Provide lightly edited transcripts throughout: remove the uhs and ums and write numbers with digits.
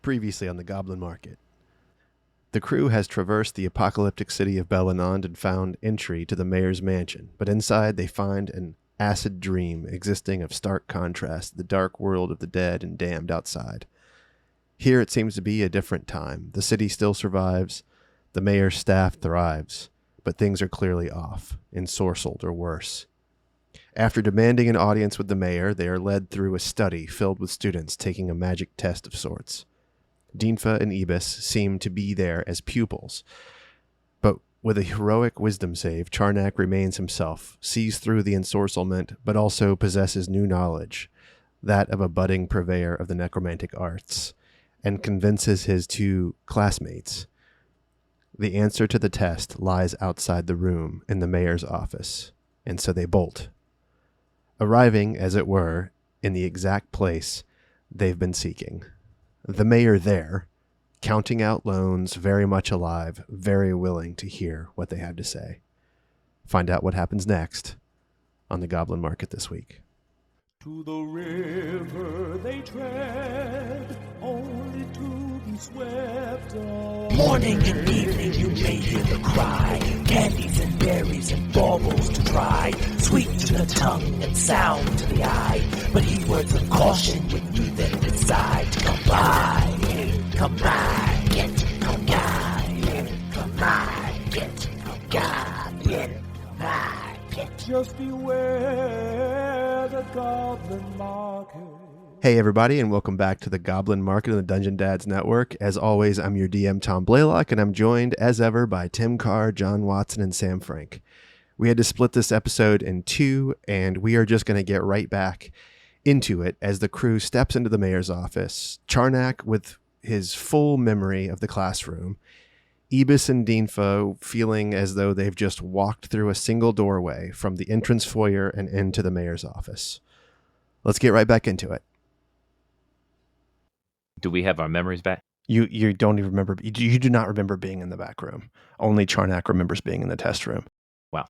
Previously on the Goblin Market. The crew has traversed the apocalyptic city of Bellinond and found entry to the mayor's mansion, but inside they find an acid dream existing of stark contrast to the dark world of the dead and damned outside. Here it seems to be a different time. The city still survives, the mayor's staff thrives, but things are clearly off, ensorcelled or worse. After demanding an audience with the mayor, they are led through a study filled with students taking a magic test of sorts. Dinfa and Ibis seem to be there as pupils, but with a heroic wisdom save, Charnak remains himself, sees through the ensorcelment, but also possesses new knowledge, that of a budding purveyor of the necromantic arts, and convinces his two classmates. The answer to the test lies outside the room in the mayor's office, and so they bolt, arriving, as it were, in the exact place they've been seeking. The mayor there, counting out loans, very much alive, very willing to hear what they have to say. Find out what happens next on the Goblin Market this week. To the river they tread, only to be swept away. Morning and evening you may hear the cry, candies and berries and baubles to try, sweet to the tongue and sound to the eye, but heed words of caution when you then decide to come by, come by, come by, come by, come by. Just beware the Goblin Market. Hey everybody, and welcome back to the Goblin Market on the Dungeon Dads Network. As always, I'm your DM, Tom Blaylock, and I'm joined, as ever, by Tim Carr, John Watson, and Sam Frank. We had to split this episode in two, and we are just going to get right back into it as the crew steps into the mayor's office. Charnak, with his full memory of the classroom, Ibis and Dinfa feeling as though they've just walked through a single doorway from the entrance foyer and into the mayor's office. Let's get right back into it. Do we have our memories back? You don't even remember. You do not remember being in the back room. Only Charnak remembers being in the test room. Wow.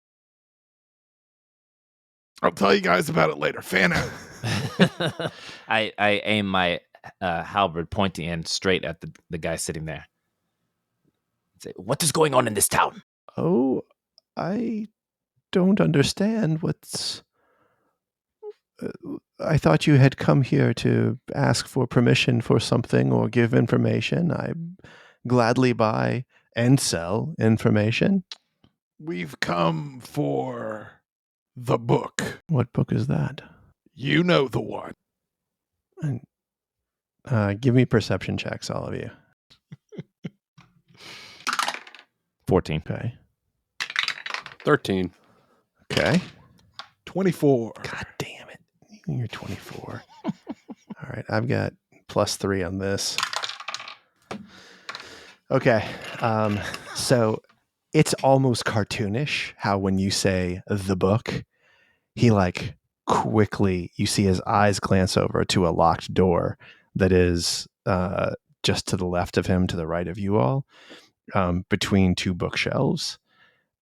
I'll tell you guys about it later. Fan out. I aim my halberd pointing in straight at the guy sitting there. Say, what is going on in this town? Oh, I don't understand what's... I thought you had come here to ask for permission for something or give information. I gladly buy and sell information. We've come for the book. What book is that? You know the one. And give me perception checks, all of you. 14. Okay. 13. Okay. 24. God damn it. You're 24. All right. I've got +3 on this. Okay. So it's almost cartoonish how when you say the book, he quickly, you see his eyes glance over to a locked door that is just to the left of him, to the right of you all. Between two bookshelves,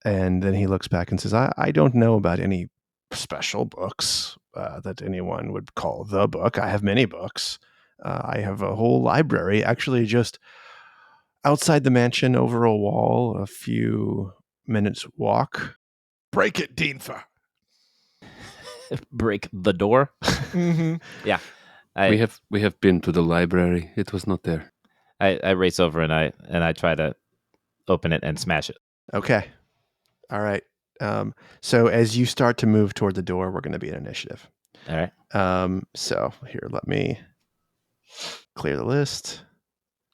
and then he looks back and says, I don't know about any special books that anyone would call the book. I have many books. I have a whole library actually just outside the mansion over a wall, a few minutes walk. Break it, Dinfa. Break the door? Mm-hmm. Yeah. We have been to the library. It was not there. I race over and I try to open it and smash it. Okay. All right. So as you start to move toward the door, we're going to be in initiative. All right. So here, let me clear the list.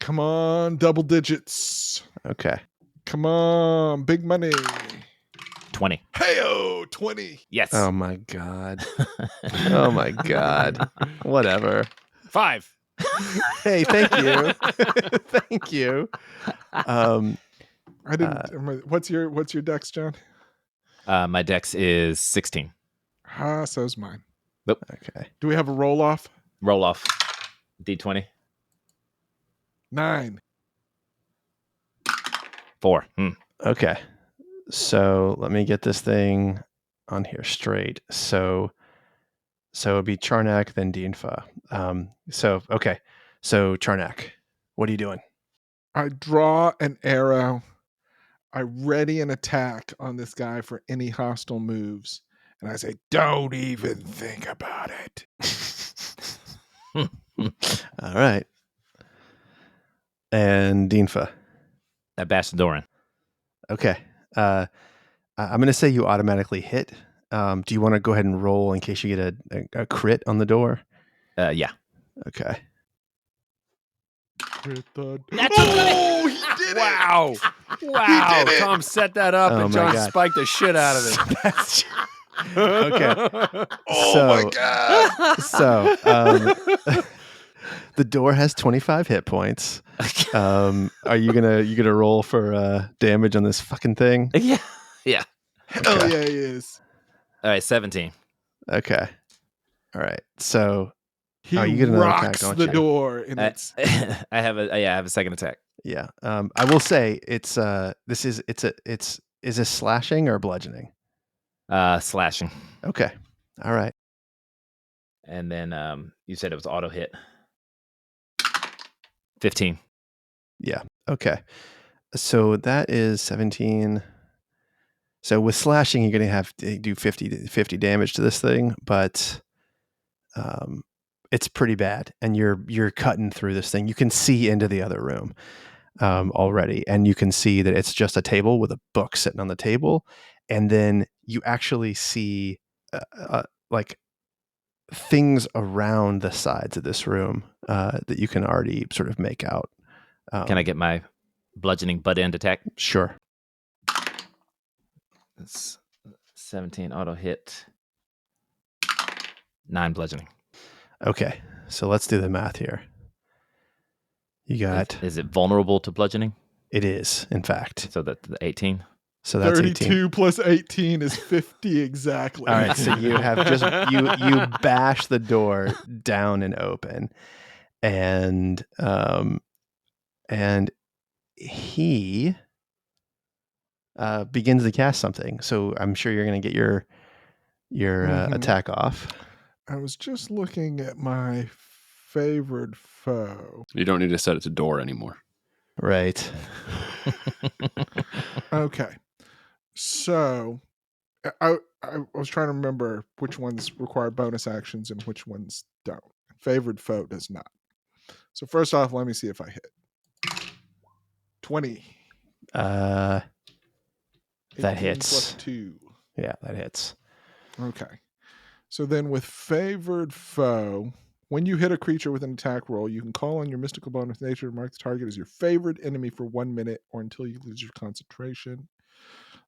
Come on, double digits. Okay. Come on, big money. 20. Hey-oh, 20. Yes. Oh my God. Oh my God. Whatever. 5. Hey, thank you. Thank you. I didn't. What's your dex, John? My dex is 16. So's mine. Nope. Okay. Do we have a roll off? Roll off. D20. 9. 4. Okay. So let me get this thing on here straight. So it'd be Charnak, then Dinfa. Okay. So Charnak, What are you doing? I draw an arrow. I ready an attack on this guy for any hostile moves. And I say, don't even think about it. All right. And Dinfa. That Bashadoran. Okay. I'm going to say you automatically hit. Do you want to go ahead and roll in case you get a crit on the door? Yeah. Okay. Crit the- Natural Oh, he did it! Wow. Wow. did it! Tom set that up Oh and my John God. spiked the shit out of it. That's- okay. Oh my God! So the door has 25 hit points. Are you gonna roll for damage on this fucking thing? Yeah. Yeah. Hell Okay. yeah, he is. All right, 17. Okay. All right. So He you get another attack, rocks don't the you? door, and it's I have a second attack. yeah. I will say it's is this slashing or bludgeoning? Slashing. Okay. All right. And then you said it was auto hit. 15. Yeah. Okay. So that is 17. So with slashing, you're going to have to do 50 damage to this thing, but it's pretty bad. And you're cutting through this thing. You can see into the other room already, and you can see that it's just a table with a book sitting on the table, and then you actually see like things around the sides of this room that you can already sort of make out. Can I get my bludgeoning butt end attack? Sure. That's 17 auto hit. 9 bludgeoning. Okay, so let's do the math here. You got Is it vulnerable to bludgeoning? it is, in fact. So that the 18. So that's 32 18. plus 18 is 50 exactly. All right, so you have just you bash the door down and open, and he begins to cast something. So I'm sure you're going to get your Mhm. attack off. I was just looking at my favored foe. You don't need to set it to door anymore. Right. Okay. So I was trying to remember which ones require bonus actions and which ones don't. Favored foe does not. So first off, let me see if I hit. 20. That 18 hits. Plus 2. Yeah, that hits. Okay. So then with favored foe, when you hit a creature with an attack roll, you can call on your mystical bonus nature to mark the target as your favorite enemy for 1 minute or until you lose your concentration.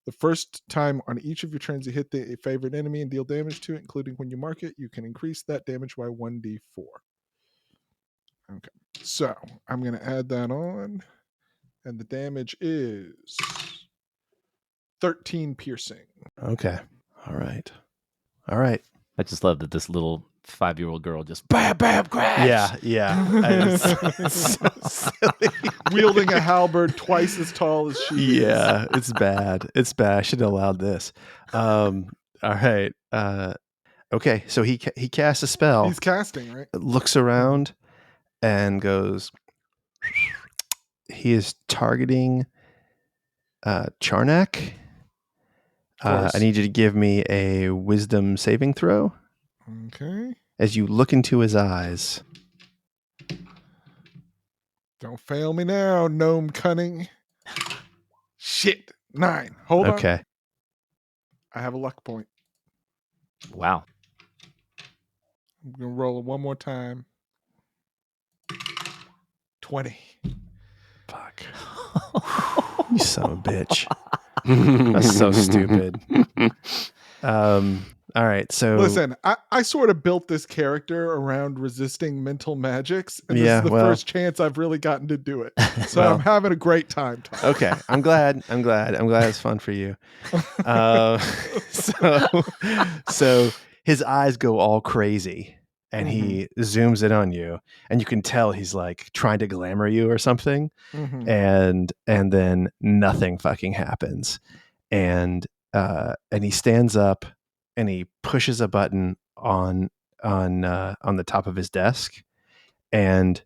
The first time on each of your turns you hit the favorite enemy and deal damage to it, including when you mark it, you can increase that damage by 1d4. Okay. So I'm going to add that on. And the damage is 13 piercing. Okay. All right. All right. I just love that this little 5-year-old girl just bam, bam, crash. Yeah. It's so silly. Wielding a halberd twice as tall as she is. Yeah, it's bad. It's bad. I should have allowed this. All right. Okay, so he casts a spell, He's casting, right? looks around, and goes. He is targeting Charnak. I need you to give me a wisdom saving throw. Okay. As you look into his eyes. Don't fail me now, gnome cunning. Shit. 9. Hold on. Okay. I have a luck point. Wow. I'm going to roll it one more time. 20. Fuck. You son of a bitch. That's so stupid. All right, so Listen, I sort of built this character around resisting mental magics, and this Yeah, is the well- first chance I've really gotten to do it. So Well- I'm having a great time, Tom. okay, I'm glad it's fun for you. So his eyes go all crazy, and he zooms in on you, and you can tell he's like trying to glamour you or something, Mhm. and then nothing fucking happens, and he stands up and he pushes a button on the top of his desk, and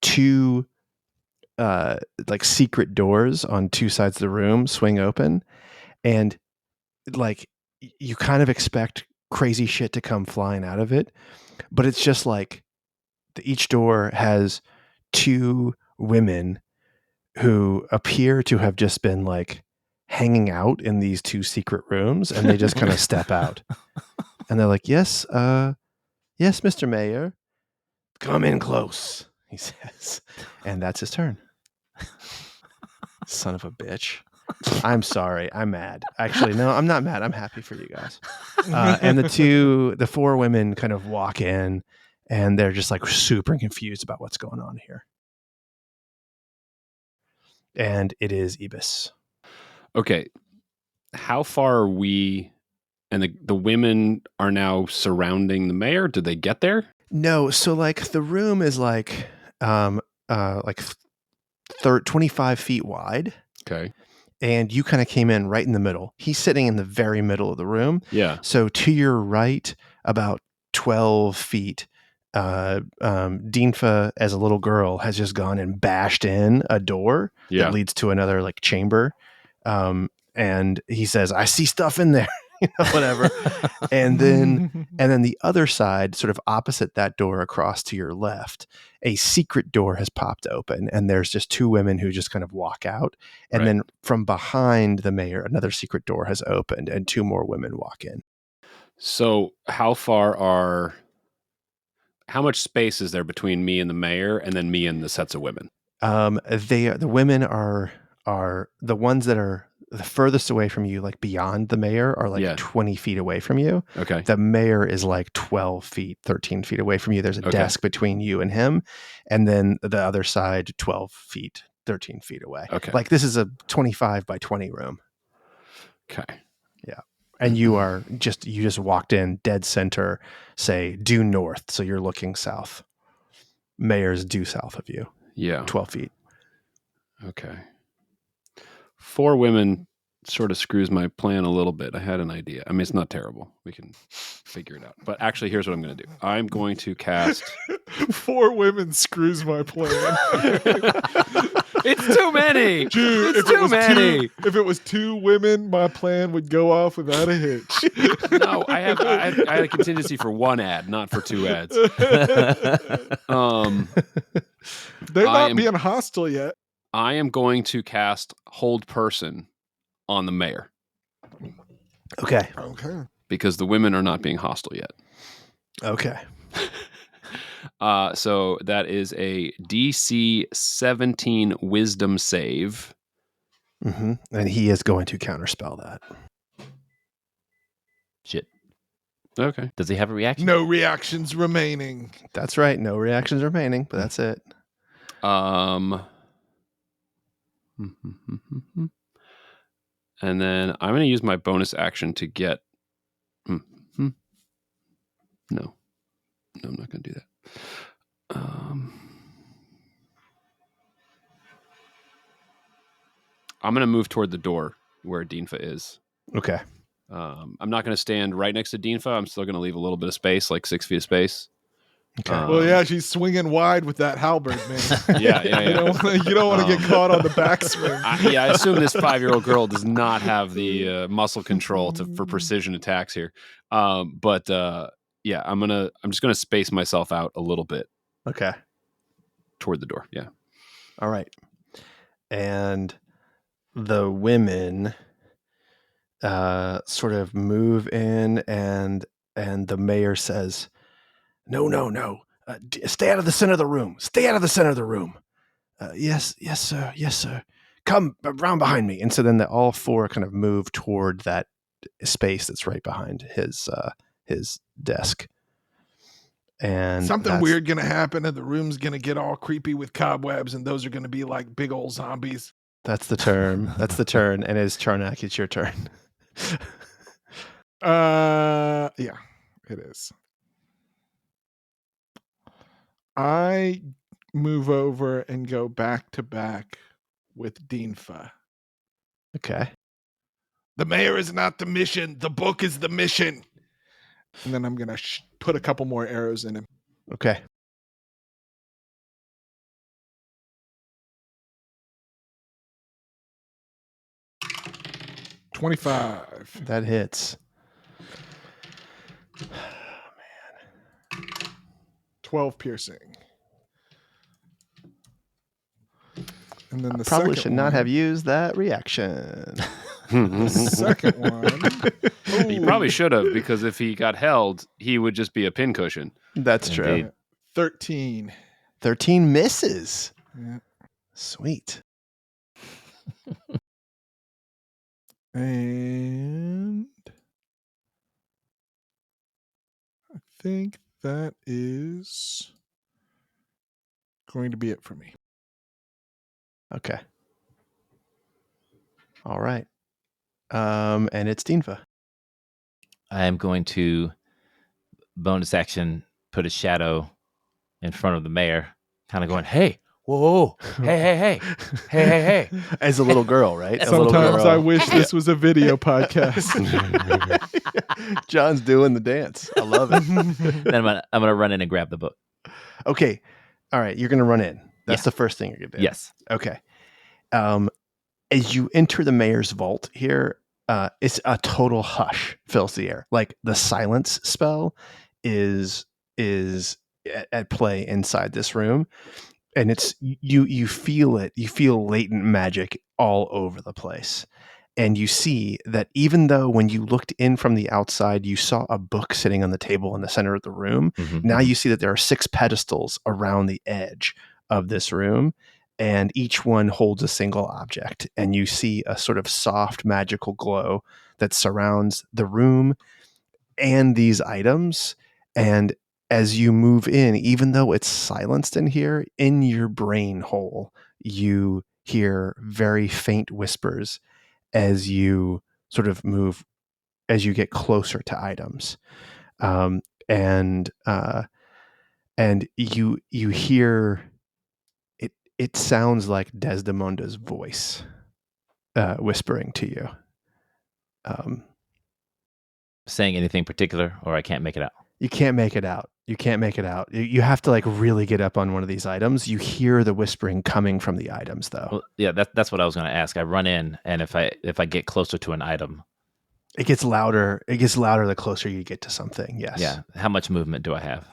2 like secret doors on two sides of the room swing open, and like you kind of expect crazy shit to come flying out of it, but it's just like each door has two women who appear to have just been like hanging out in these two secret rooms, and they just kind of step out and they're like, yes, Mr. Mayor, come in close, he says. And that's his turn. Son of a bitch. I'm sorry. I'm mad. Actually, no, I'm not mad. I'm happy for you guys. And the four women kind of walk in, and they're just like super confused about what's going on here. And it is Ibis. Okay. How far are we? And the women are now surrounding the mayor. Did they get there? No, so like the room is like 25 feet wide. Okay. And you kind of came in right in the middle. He's sitting in the very middle of the room. Yeah. So to your right, about 12 feet, Dinfa, as a little girl, has just gone and bashed in a door that leads to another like chamber. And he says, I see stuff in there, whatever. And then the other side, sort of opposite that door across to your left, a secret door has popped open, and there's just two women who just kind of walk out. And then from behind the mayor, another secret door has opened, and two more women walk in. So how much space is there between me and the mayor, and then me and the sets of women? The women are the ones that are the furthest away from you, like beyond the mayor, are like 20 feet away from you. Okay. The mayor is like 12 feet, 13 feet away from you. There's a desk between you and him. And then the other side, 12 feet, 13 feet away. Okay. Like this is a 25 by 20 room. Okay. Yeah. And you just walked in dead center, say due north. So you're looking south. Mayor's due south of you. Yeah. 12 feet. Okay. Four women sort of screws my plan a little bit. I had an idea. I mean, it's not terrible. We can figure it out. But actually, here's what I'm going to do. I'm going to cast... Four women screws my plan. It's too many. Dude, it's too many. If it was two women, my plan would go off without a hitch. No, I had a contingency for one ad, not for two ads. They're not being hostile yet. I am going to cast Hold Person on the mayor. Okay. Because the women are not being hostile yet. Okay. So that is a DC 17 Wisdom save. Mm-hmm. And he is going to counterspell that. Shit. Okay. Does he have a reaction? No reactions remaining. That's right. No reactions remaining, but that's it. And then I'm going to use my bonus action to get... No, I'm not going to do that. I'm going to move toward the door where Dinfa is. Okay. I'm not going to stand right next to Dinfa. I'm still going to leave a little bit of space, like 6 feet of space. Okay. Well, yeah, she's swinging wide with that halberd, man. Yeah. You don't want to get caught on the backswing. I assume this 5-year-old girl does not have the muscle control for precision attacks here. I'm just gonna space myself out a little bit. Okay. Toward the door. Yeah. All right. And the women sort of move in, and the mayor says, No. Stay out of the center of the room. Stay out of the center of the room. Yes, sir. Yes, sir. Come around behind me. And so then all four kind of move toward that space that's right behind his desk. And something weird going to happen, and the room's going to get all creepy with cobwebs, and those are going to be like big old zombies. That's the turn. And as Charnak, it's your turn. Yeah, it is. I move over and go back to back with Dinfa. Okay. The mayor is not the mission. The book is the mission. And then I'm going to put a couple more arrows in him. Okay. 25. That hits. 12 piercing. And then the Probably second should one, not have used that reaction. the second one. He Ooh, probably should have, because if he got held, he would just be a pincushion. That's true. Indeed. 13. 13 misses. Yeah. Sweet. And I think that is going to be it for me. Okay. All right. And it's Dinva. I am going to bonus action put a shadow in front of the mayor, kind of going, "Hey, whoa, hey, hey." As a little girl, right? A little Sometimes girl. I wish this was a video podcast. John's doing the dance. I love it. Then I'm gonna run in and grab the book. Okay. All right. You're going to run in. That's Yeah. the first thing you're going to do. Yes. Okay. As you enter the mayor's vault here, it's a total hush fills the air. Like the silence spell is at play inside this room, and it's you feel it. You feel latent magic all over the place. And you see that even though when you looked in from the outside, you saw a book sitting on the table in the center of the room, now you see that there are 6 pedestals around the edge of this room, and each one holds a single object. And you see a sort of soft magical glow that surrounds the room and these items. And as you move in, even though it's silenced in here, in your brain hole, you hear very faint whispers as you sort of move, as you get closer to items, and you hear it. It sounds like Desdemonda's voice whispering to you. Saying anything particular, or I can't make it out. You can't make it out. You can't make it out. You have to like really get up on one of these items. You hear the whispering coming from the items, though. Well, yeah, that's what I was going to ask. I run in, and if I get closer to an item, It gets louder. It gets louder the closer you get to something. Yes. yeah. How much movement do I have?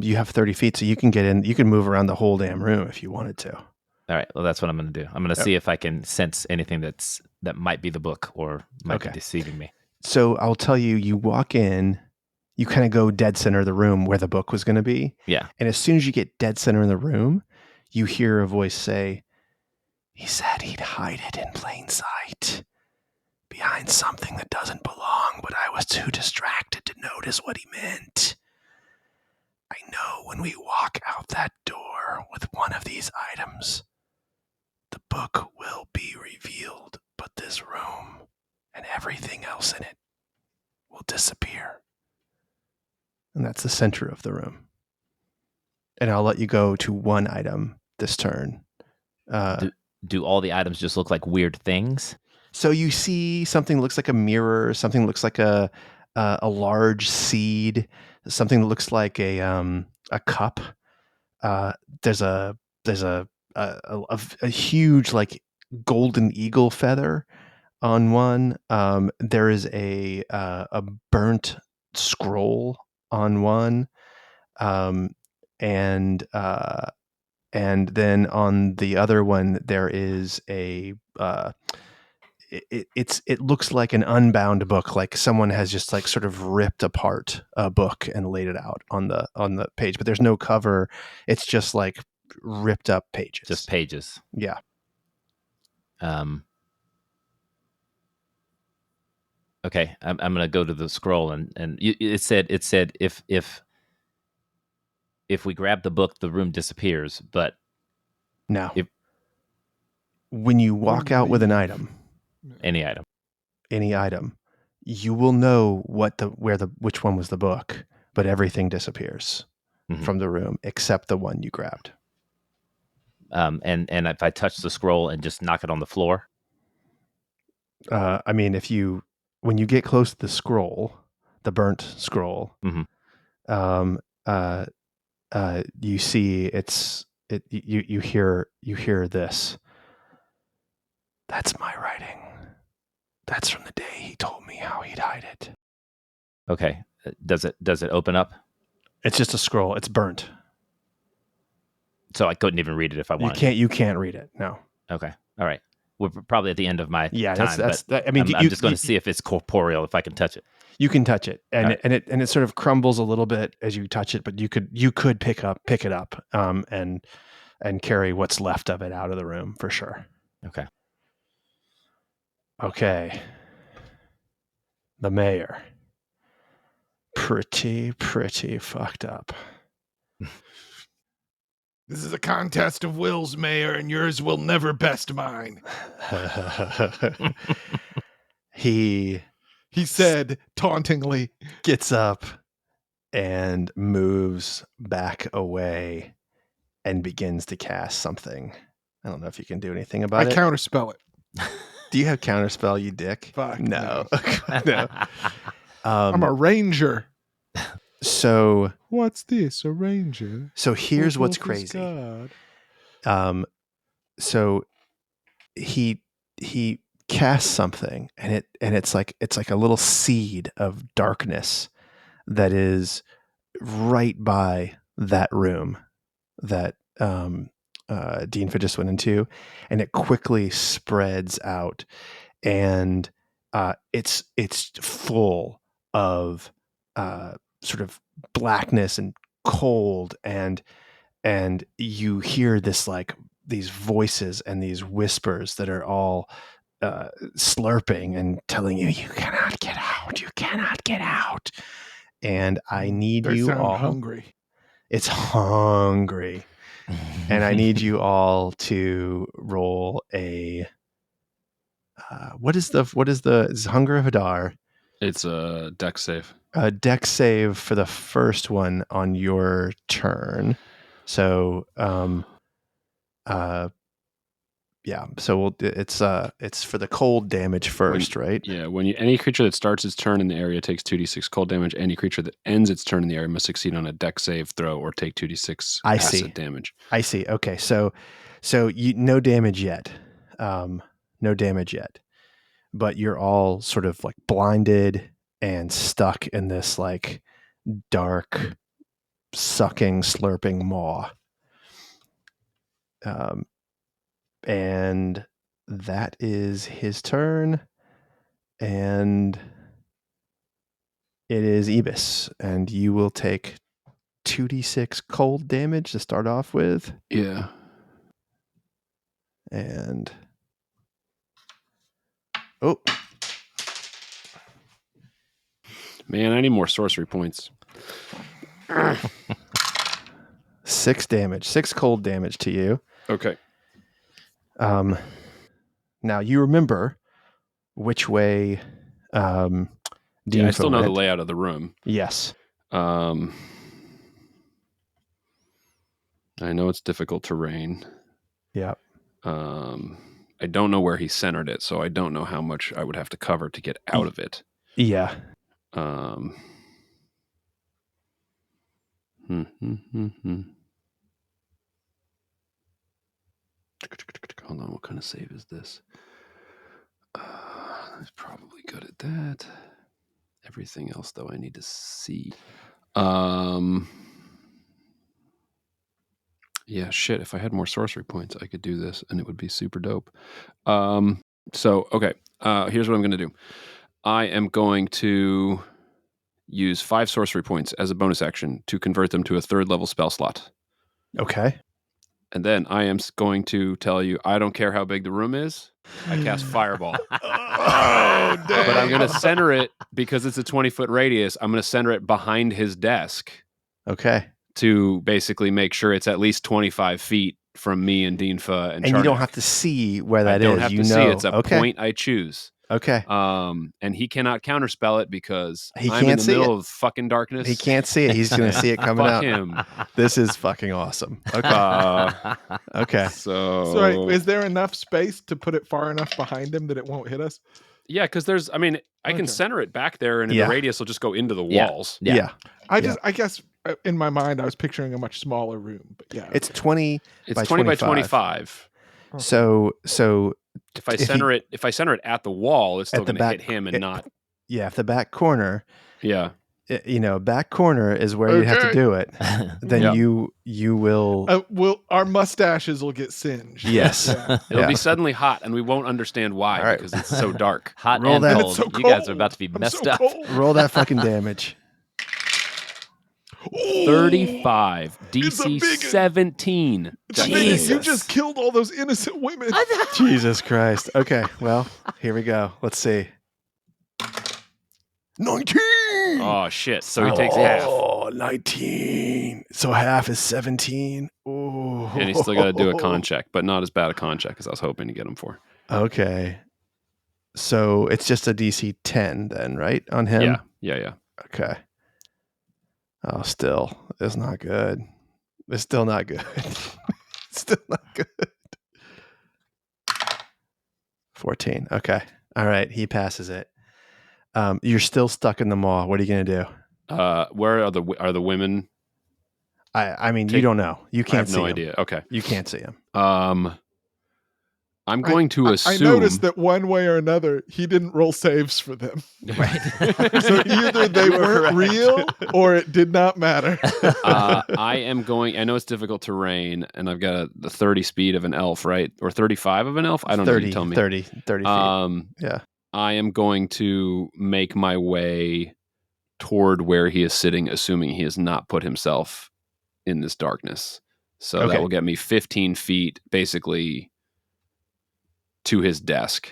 You have 30 feet, so you can get in. You can move around the whole damn room if you wanted to. All right. Well, that's what I'm going to do. I'm going to see if I can sense anything that might be the book or might be deceiving me. So I'll tell you, you walk in, you kind of go dead center of the room where the book was going to be. Yeah. And as soon as you get dead center in the room, you hear a voice say, "He said he'd hide it in plain sight behind something that doesn't belong, but I was too distracted to notice what he meant. I know when we walk out that door with one of these items, the book will be revealed, but this room and everything else in it will disappear." And that's the center of the room. And I'll let you go to one item this turn. Do all the items just look like weird things? So you see something that looks like a mirror, something that looks like a large seed, something that looks like a cup. There's a huge like golden eagle feather on one. There is a burnt scroll on one, and then on the other one there is a it looks like an unbound book, like someone has just like sort of ripped apart a book and laid it out on the page, but there's no cover. It's just like ripped up pages. Just pages. Yeah. Okay, I'm going to go to the scroll, and it said if we grab the book, the room disappears. But Now, when you walk out with an item, any item, you will know which one was the book, but everything disappears from the room except the one you grabbed. And if I touch the scroll and just knock it on the floor, I mean, when you get close to the scroll, the burnt scroll, you see you hear this. "That's my writing. That's from the day he told me how he'd hide it. Okay. Does it open up? It's just a scroll. It's burnt. So I couldn't even read it if I wanted. You can't read it. No. Okay. All right. We're probably at the end of my time. I mean, I'm just going to see if it's corporeal, if I can touch it. You can touch it, and Right. it sort of crumbles a little bit as you touch it, but you could pick it up, and carry what's left of it out of the room for sure. Okay. Okay. The mayor. Pretty fucked up. This is a contest of wills, Mayor, and yours will never best mine. He said tauntingly. Gets up and moves back away and begins to cast something. I don't know if you can do anything about it. I counterspell it. Do you have counterspell, you dick? Fuck no. No. I'm a ranger. So what's this? A ranger? So here's what's crazy. God. So he casts something, and it's like a little seed of darkness that is right by that room that Deanfa just went into, and it quickly spreads out, and it's full of sort of blackness and cold, and you hear this, like, these voices and these whispers that are all slurping and telling you cannot get out, and I need They you sound all hungry. It's hungry. And I need you all to roll a what is is Hunger of Hadar? It's a dex save. A dex save for the first one on your turn. So yeah, so it's for the cold damage first, right? Yeah, any creature that starts its turn in the area takes 2d6 cold damage. Any creature that ends its turn in the area must succeed on a dex save throw or take 2d6 acid damage. I see. Okay, so you no damage yet. No damage yet. But you're all sort of like blinded and stuck in this like dark, sucking, slurping maw. And that is his turn. And it is Ibis. And you will take 2d6 cold damage to start off with. Yeah. And oh. Man, I need more sorcery points. 6 damage. 6 cold damage to you. Okay. Now you remember which way Dean I still know the layout of the room. Yes. I know it's difficult terrain. Yeah. I don't know where he centered it, so I don't know how much I would have to cover to get out of it. Yeah. Hold on, what kind of save is this? He's probably good at that. Everything else, though, I need to see. Yeah, shit. If I had more sorcery points, I could do this, and it would be super dope. So, okay. Here's what I'm going to do. I am going to use 5 sorcery points as a bonus action to convert them to a 3rd level spell slot. Okay. And then I am going to tell you, I don't care how big the room is. I cast Fireball. Oh, damn. But I'm going to center it, because it's a 20-foot radius, I'm going to center it behind his desk. Okay. To basically make sure it's at least 25 feet from me and Deanfa and you don't Charnak. have to see where that is. I don't have to see. It's a point I choose. Okay. And he cannot counterspell it because I'm in the middle of fucking darkness. He can't see it. He's going to see it coming out. Him. This is fucking awesome. Okay. Okay. So wait, is there enough space to put it far enough behind him that it won't hit us? Yeah, because I can center it back there, and the radius will just go into the walls. Yeah. I guess in my mind I was picturing a much smaller room, but yeah. It's 20 It's by 20 by 25. Okay. So If I If center it at the wall, it's still At the going to hit back- him and it- not. Yeah, if the back corner, Yeah. back corner is where you have to Okay. do it, then Yeah. you will. Our mustaches will get singed. Yes. Yeah. It'll be Yeah. suddenly hot, and we won't understand why All right. because it's so dark. Hot Roll and that- And cold. it's so You guys are cold. about to be I'm messed so up. cold. Roll that fucking damage. Ooh, 35, It's a DC big- 17. it's a big- You Jesus. just killed all those innocent women. Jesus Christ. Okay, well, here we go. Let's see. 19. Oh shit! So he takes half, Oh, 19. So half is 17. Ooh. and he's still got to do a con check, but not as bad a con check as I was hoping to get him for. Okay. So it's just a DC 10 then, right? On him? Yeah. Okay. Oh, still, it's not good. It's still not good. Still not good. 14. Okay. All right. He passes it. You're still stuck in the maw. What are you going to do? Where are the women? I mean, you Take- don't know. You I can't have see no him. idea. Okay. You can't see him. I'm going to assume. I noticed that one way or another, he didn't roll saves for them. Right. So either they weren't real or it did not matter. I am going. I know it's difficult terrain, and I've got the 30 speed of an elf, right? Or 35 of an elf. I don't know. 30, You tell me. 30 feet. Yeah. I am going to make my way toward where he is sitting, assuming he has not put himself in this darkness. So Okay. that will get me 15 feet, basically, to his desk.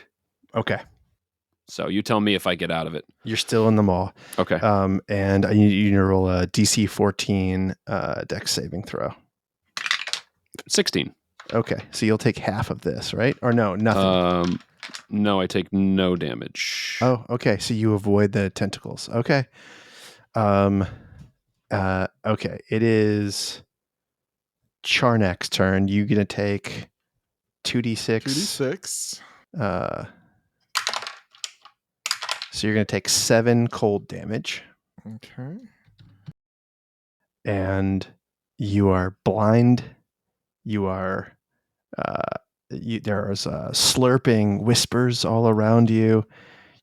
Okay. So you tell me if I get out of it. You're still in the maw. Okay. And you need to roll a DC 14 dex saving throw. 16. Okay. So you'll take half of this, right? Or no, nothing. No, I take no damage. Oh, okay. So you avoid the tentacles. Okay. Okay. It is Charnak's turn. You gonna take 2d6. 2d6. So you're gonna take 7 cold damage, Okay. and you are blind. You are. There's slurping whispers all around you.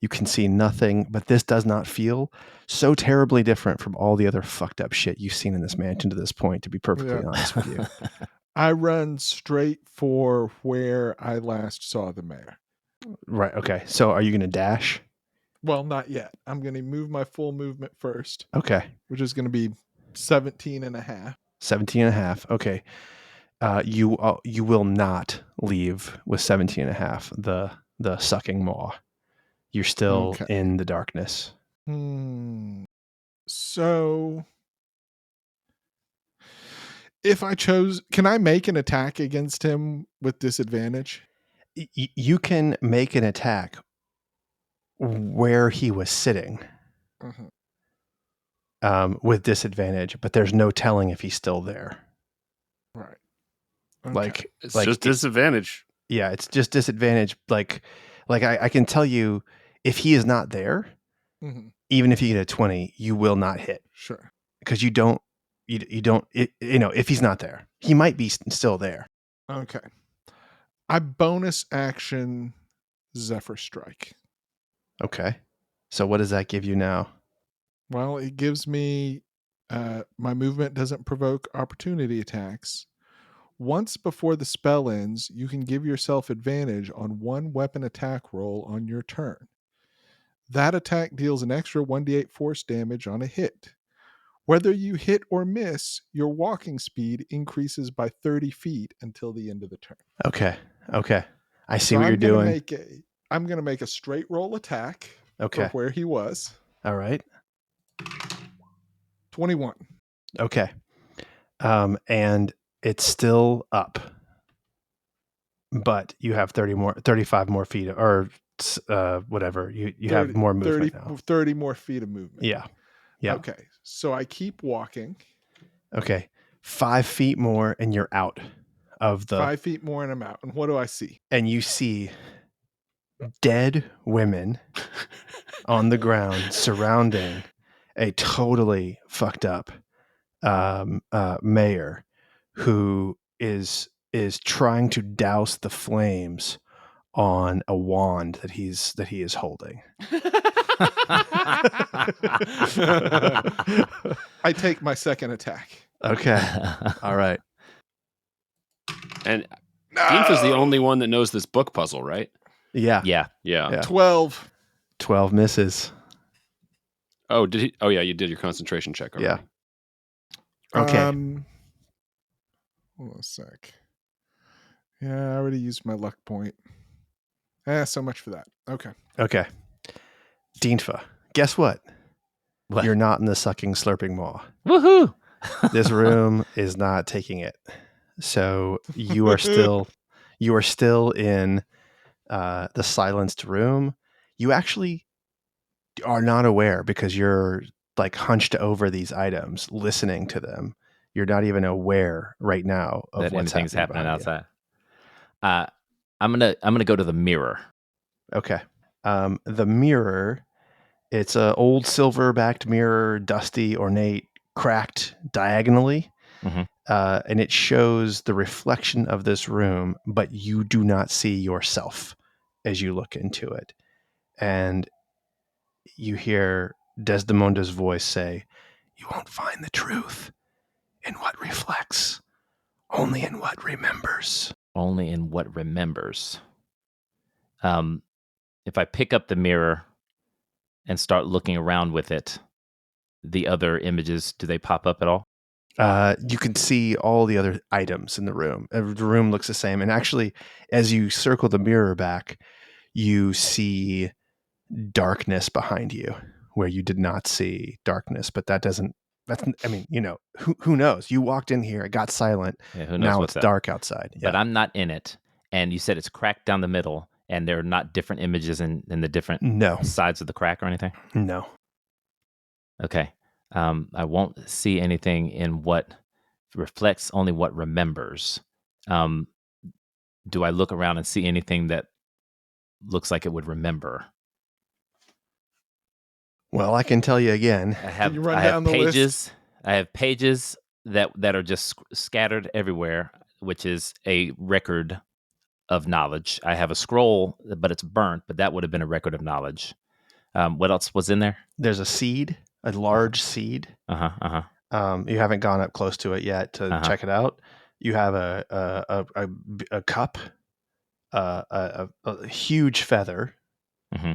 You can see nothing, but this does not feel so terribly different from all the other fucked up shit you've seen in this mansion to this point, to be perfectly honest with you. I run straight for where I last saw the mayor. Right. Okay. So are you going to dash? Well, not yet. I'm going to move my full movement first, Okay. which is going to be 17 and a half. 17 and a half. Okay. You will not leave with 17 and a half, the sucking maw. You're still Okay. in the darkness. So if I chose, can I make an attack against him with disadvantage? You can make an attack where he was sitting with disadvantage, but there's no telling if he's still there. Right. Like, It's like just disadvantage. yeah, it's just disadvantage. Like I can tell you, if he is not there, even if you get a 20, you will not hit, Sure. because you don't, if he's not there, he might be still there. Okay. I bonus action Zephyr Strike. Okay. So what does that give you now? Well, it gives me my movement doesn't provoke opportunity attacks. Once before the spell ends, you can give yourself advantage on one weapon attack roll on your turn. That attack deals an extra 1d8 force damage on a hit. Whether you hit or miss, your walking speed increases by 30 feet until the end of the turn. Okay. I see So what you're doing. I'm going to make a straight roll attack Okay. for where he was. All right. 21. Okay. And it's still up, but you have 35 more feet, or whatever. You have more movement 30, now. 30 more feet of movement. Yeah. Yeah. Okay. So I keep walking. Okay. 5 feet more and you're out of the 5 feet more and I'm out. And what do I see? and you see dead women on the ground surrounding a totally fucked up mayor who is trying to douse the flames on a wand that he is holding. I take my second attack. Okay. All right. And Deanfa's the only one that knows this book puzzle, right? Yeah. Yeah. Yeah. 12. 12 misses. Oh, did he? Oh, yeah, you did your concentration check already. Yeah. Okay. Hold on a sec. Yeah, I already used my luck point. So much for that. Okay. Okay. Deanfa, guess what? What? You're not in the sucking, slurping maw. Woohoo! This room is not taking it. So you are still in the silenced room. You actually are not aware because you're like hunched over these items, listening to them. You're not even aware right now of That what's anything's happening behind you. outside. I'm gonna go to the mirror. Okay. The mirror, it's a old silver-backed mirror, dusty, ornate, cracked diagonally. Mhm. And it shows the reflection of this room, but you do not see yourself as you look into it. And you hear Desdemonda's voice say, "You won't find the truth in what reflects, only in what remembers." Only in what remembers. If I pick up the mirror and start looking around with it, the other images, do they pop up at all? You can see all the other items in the room. The room looks the same. And actually, as you circle the mirror back, you see darkness behind you where you did not see darkness. But who knows? You walked in here, it got silent. Yeah, who knows Now what's it's up? dark outside. But I'm not in it. And you said it's cracked down the middle, and there are not different images in the different No. sides of the crack or anything? No. Okay. I won't see anything in what reflects, only what remembers. Do I look around and see anything that looks like it would remember? Well, I can tell you again. I have you run down the list? pages. I have pages that are just scattered everywhere, which is a record of knowledge. I have a scroll, but it's burnt, but that would have been a record of knowledge. What else was in there? There's a seed, a large seed. Uh-huh. You haven't gone up close to it yet to check it out. You have a cup, a huge feather. Mm-hmm.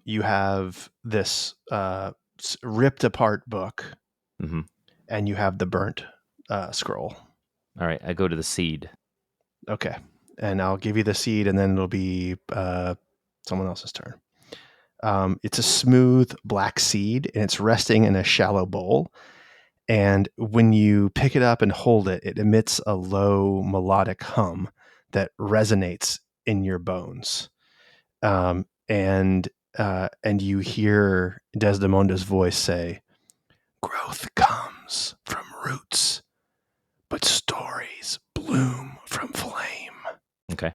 You have this ripped apart book, Mm-hmm. and you have the burnt scroll. All right, I go to the seed. Okay, and I'll give you the seed, and then it'll be someone else's turn. It's a smooth black seed, and it's resting in a shallow bowl. And when you pick it up and hold it, it emits a low melodic hum that resonates in your bones. And you hear Desdemonda's voice say, "Growth comes from roots, but stories bloom from flame." Okay.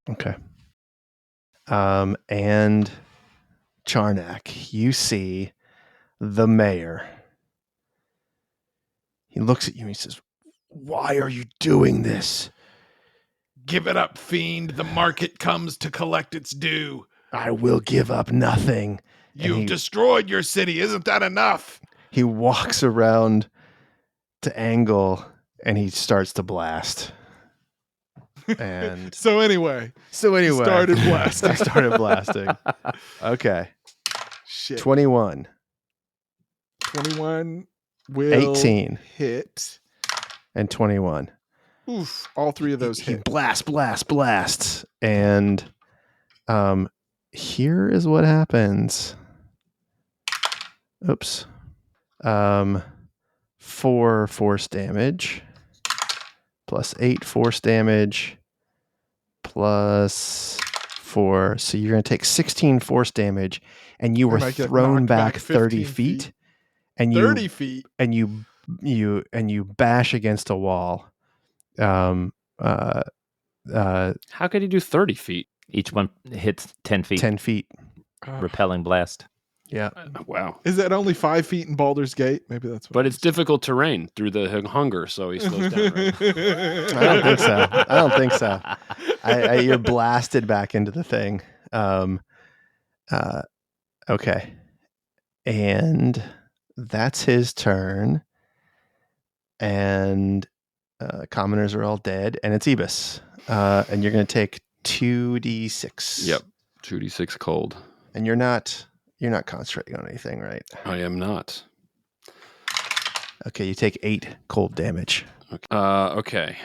And Charnak, you see the mayor. He looks at you and he says, "Why are you doing this?" Give it up, fiend. The market comes to collect its due. "I will give up nothing." You've destroyed your city. Isn't that enough? He walks around to Angle and he starts to blast. And So anyway. started blasting. I started blasting. Okay. Shit. 21. 21 will 18. hit. And 21. Oof. All three of those He hit. blasts. And here is what happens. Oops. 4 force damage. Plus 8 force damage. Plus 4. So you're going to take 16 force damage. And you were thrown back 30 feet. And 30 feet? And you bash against a wall. How could he do 30 feet? Each one hits 10 feet. 10 feet. Repelling blast. Yeah. Wow. Is that only 5 feet in Baldur's Gate? Maybe that's what. But it's difficult terrain through the hunger, so he slows down, right? I don't think so. You're blasted back into the thing. Okay. And that's his turn. And commoners are all dead. And it's Ebus. And you're going to take 2d6. Yep. 2d6 cold. And you're not concentrating on anything, right? I am not. Okay, you take 8 cold damage. Okay.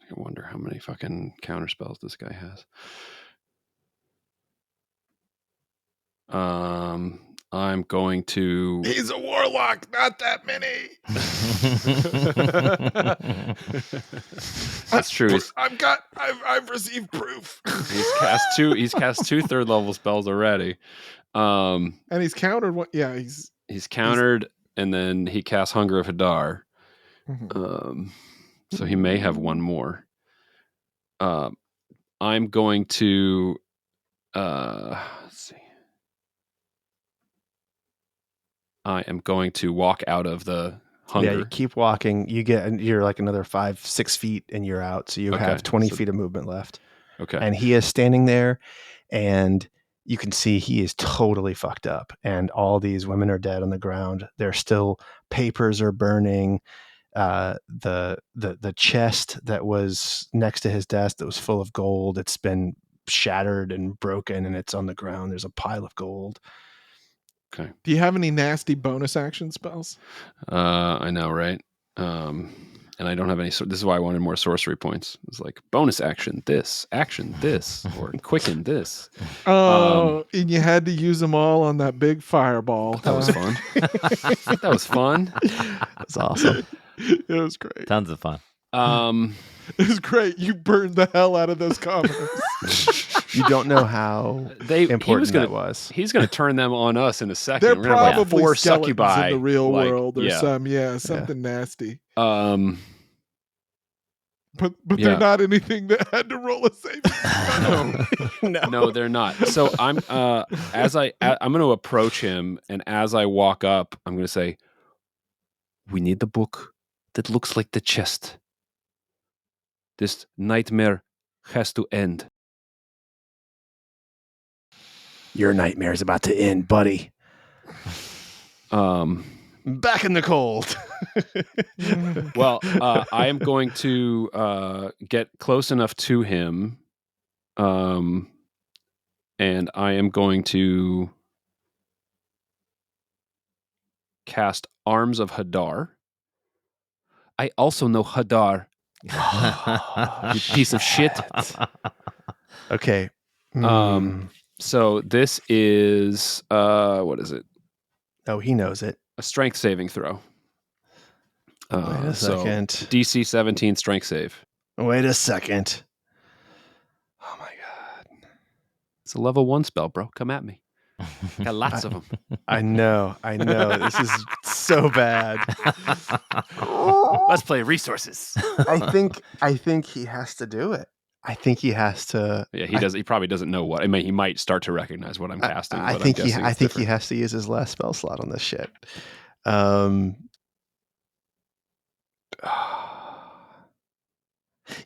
I wonder how many fucking counter spells this guy has. I'm going to. He's a warlock, not that many. That's true. I've received proof. He's cast 2 third level spells already. And he's countered one. Yeah, he's countered, and then he casts Hunger of Hadar. Mhm. So he may have one more. I'm going to let's see. I am going to walk out of the hunger. Yeah, you keep walking. You're like another 5-6 feet, and you're out. So you have 20 feet of movement left. Okay. And he is standing there, and you can see he is totally fucked up. And all these women are dead on the ground. There's still papers are burning. The chest that was next to his desk that was full of gold, it's been shattered and broken, and it's on the ground. There's a pile of gold. Okay. Do you have any nasty bonus action spells? I know, right? And I don't have any. This is why I wanted more sorcery points. It's like bonus action this, or quicken this. Oh, and you had to use them all on that big fireball. That was fun. That was fun. That's awesome. It was great. Tons of fun. It was great. You burned the hell out of those commoners. You don't know how important that was. He's going to turn them on us in a second. They're We're gonna have, like, probably 4 skeletons succubi in the real like, world, or yeah. something nasty. Um, But Yeah. they're not anything that had to roll a saving. no, they're not. So I'm I'm going to approach him, and as I walk up, I'm going to say, "We need the book that looks like the chest. This nightmare has to end." Your nightmare's about to end, buddy. Back in the cold. Well, I am going to get close enough to him, and I am going to cast Arms of Hadar. I also know Hadar, you piece of shit. Okay. So this is what is it? Oh, he knows it. A strength saving throw. Wait a second. DC 17 strength save. Wait a second. Oh my god. It's a level 1 spell, bro. Come at me. Got lots of them. I know. This is so bad. Let's play resources. I think he has to do it. I think he has to. Yeah, he does. He probably doesn't know what. I mean, he might start to recognize what I'm casting. I think he has to use his last spell slot on this shit.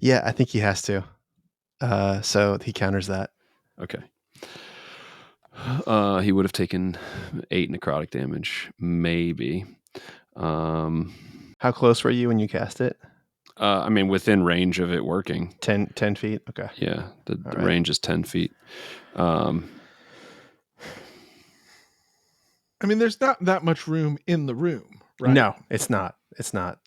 Yeah, I think he has to. So he counters that. Okay. He would have taken 8 necrotic damage, maybe. How close were you when you cast it? I mean, within range of it working. 10 feet? Okay. Yeah, the range is 10 feet. I mean, there's not that much room in the room, right? No, it's not. It's not.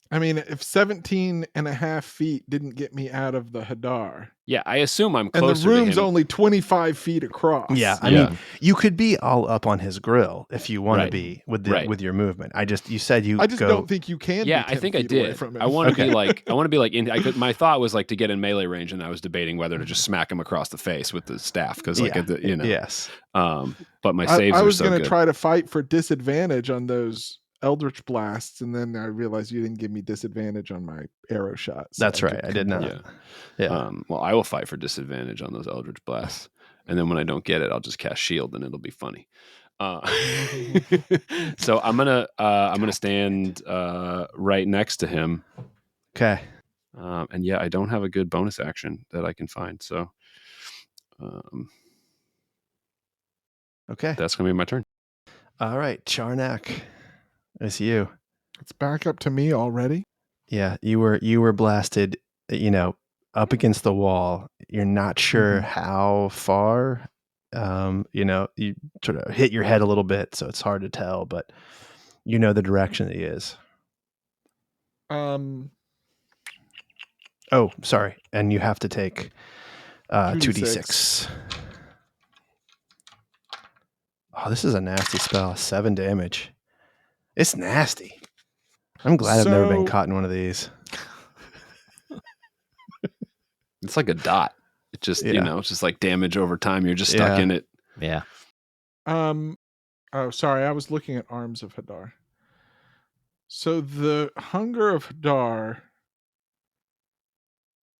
I mean, if 17 and a half feet didn't get me out of the Hadar. Yeah, I assume I'm And closer the room's to him. only 25 feet across. Yeah, I mean, you could be all up on his grill if you want to Right. be with Right. with your movement. You said you I just go. don't think you can. Yeah, be I 10 think I feet away did. from him. I want to be like. My thought was like to get in melee range, and I was debating whether to just smack him across the face with the staff because, like, Yes. But my saves I are was so going good. to try to fight for disadvantage on those Eldritch blasts, and then I realized you didn't give me disadvantage on my arrow shots. That's right. I did not. Yeah. Well, I will fight for disadvantage on those Eldritch blasts, and then when I don't get it, I'll just cast Shield, and it'll be funny. So I'm gonna stand right next to him, Okay. And yeah, I don't have a good bonus action that I can find. So Okay. that's going to be my turn. All right, Charnak, it's you. It's back up to me already. Yeah, you were blasted, up against the wall. You're not sure how far. You sort of hit your head a little bit, so it's hard to tell, but you know the direction that he is. Oh, sorry. And you have to take 2d6. Oh, this is a nasty spell. 7 damage. It's nasty. I'm glad I've never been caught in one of these. It's like a dot. It just, it's just like damage over time. You're just stuck in it. Yeah. Oh, sorry. I was looking at Arms of Hadar. So the Hunger of Hadar,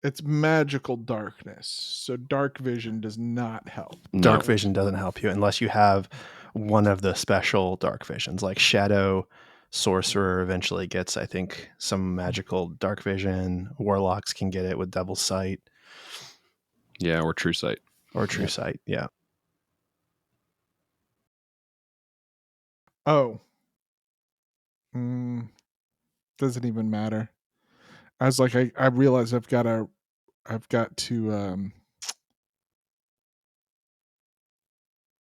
it's magical darkness. So dark vision does not help. Dark vision doesn't help you unless you have one of the special dark visions, like Shadow Sorcerer eventually gets, I think, some magical dark vision. Warlocks can get it with Devil's Sight. Yeah, or True Sight. Sight, yeah. Oh. Doesn't even matter. I was like, I realize I've got to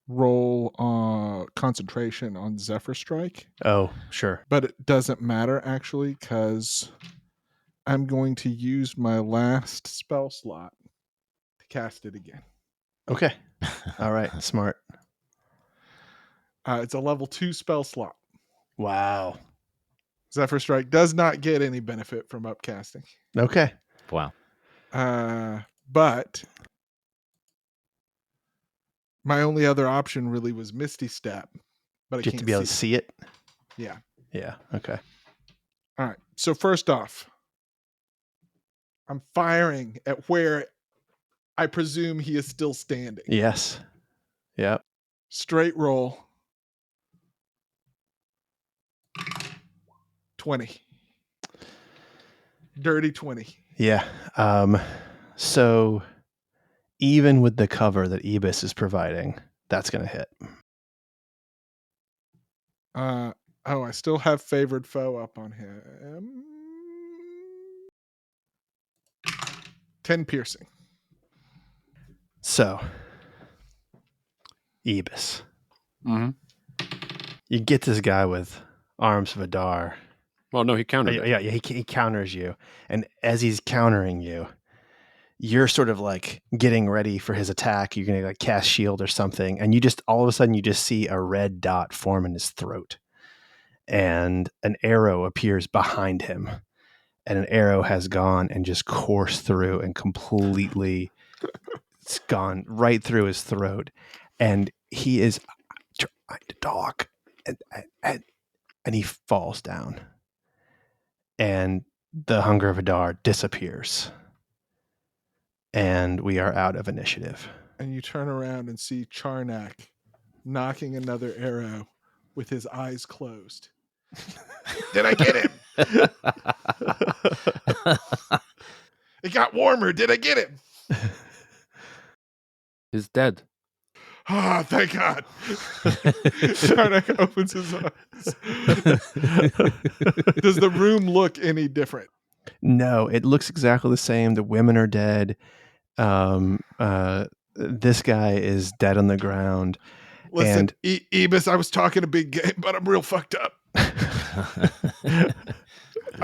roll concentration on Zephyr Strike. Oh, sure. But it doesn't matter actually, because I'm going to use my last spell slot to cast it again. Okay. All right. Smart. It's a level 2 spell slot. Wow. Zephyr Strike does not get any benefit from upcasting. Okay. Wow. But my only other option really was Misty Step. But I can't to be able to see it? Yeah. Yeah. Okay. All right. So first off, I'm firing at where I presume he is still standing. Yes. Yep. Straight roll. 20. Dirty 20. Yeah. So even with the cover that Ibis is providing, that's going to hit. I still have Favored Foe up on him. 10 piercing. So, Ibis. Mm-hmm. You get this guy with Arms of Hadar. Well, no, he countered it. Yeah, he counters you. And as he's countering you, you're sort of like getting ready for his attack. You're going to like cast shield or something. And you just, all of a sudden, you just see a red dot form in his throat. And an arrow appears behind him. And an arrow has gone and just coursed through and completely, it's gone right through his throat. And he is trying to talk. And he falls down. And the Hunger of Hadar disappears. And we are out of initiative. And you turn around and see Charnak knocking another arrow with his eyes closed. Did I get him? It got warmer. Did I get him? He's dead. Ah, thank God. Charnak opens his eyes. Does the room look any different? No, it looks exactly the same. The women are dead. This guy is dead on the ground. Listen, Ibis, I was talking a big game, but I'm real fucked up. I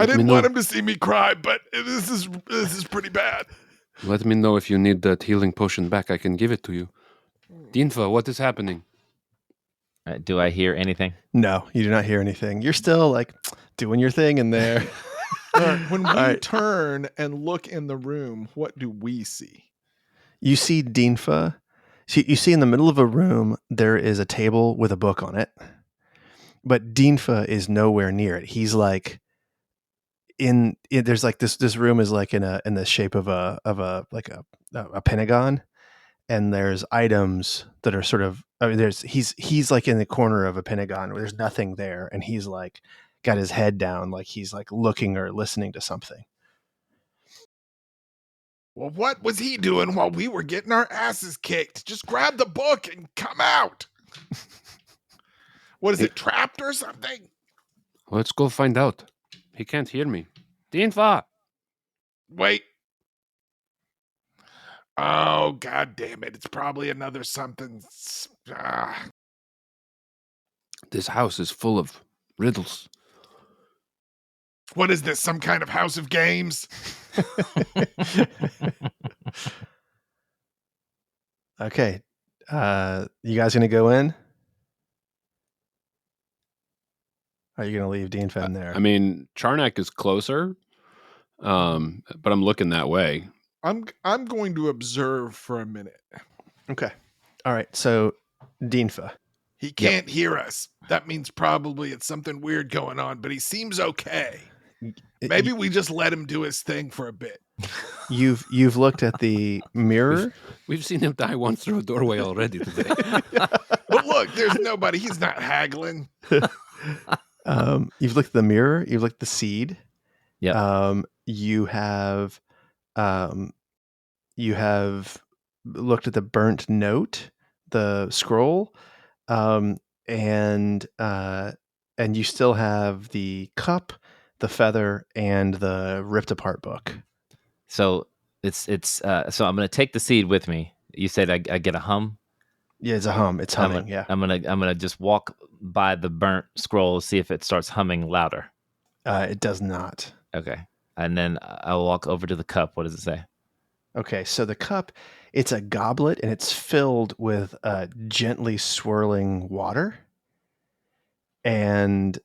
didn't want him to see me cry, but this is pretty bad. Let me know if you need that healing potion back. I can give it to you. Dinfa, what is happening? Do I hear anything? No, you do not hear anything. You're still like doing your thing in there. When we turn and look in the room, what do we see? You see Dinfa. You see in the middle of a room, there is a table with a book on it. But Dinfa is nowhere near it. He's like there's like this room is like in the shape of a pentagon, and there's items that are sort of, I mean, he's like in the corner of a pentagon where there's nothing there, and he's like got his head down like he's like looking or listening to something. Well, what was he doing while we were getting our asses kicked? Just grab the book and come out. What is it, trapped or something? Let's go find out. He can't hear me. Dinfa! Wait. Oh, God damn it. It's probably another something. This house is full of riddles. What is this, some kind of house of games? Okay. You guys going to go in? Are you going to leave Dean Fenn there? I mean, Charnak is closer, but I'm looking that way. I'm going to observe for a minute. Okay. All right. So, Dinfa. He can't hear us. That means probably it's something weird going on, but he seems okay. Maybe we just let him do his thing for a bit. You've looked at the mirror. We've seen him die once through a doorway already today. But look, there's nobody. He's not haggling. You've looked at the mirror. You've looked at the seed. Yeah. You have looked at the burnt note, the scroll, and you still have the cup, the feather, and the ripped apart book. So so I'm gonna take the seed with me. You said I get a hum. Yeah, it's a hum. It's humming. I'm gonna just walk by the burnt scroll, see if it starts humming louder. It does not. Okay, and then I'll walk over to the cup. What does it say? Okay, so the cup, it's a goblet and it's filled with gently swirling water, and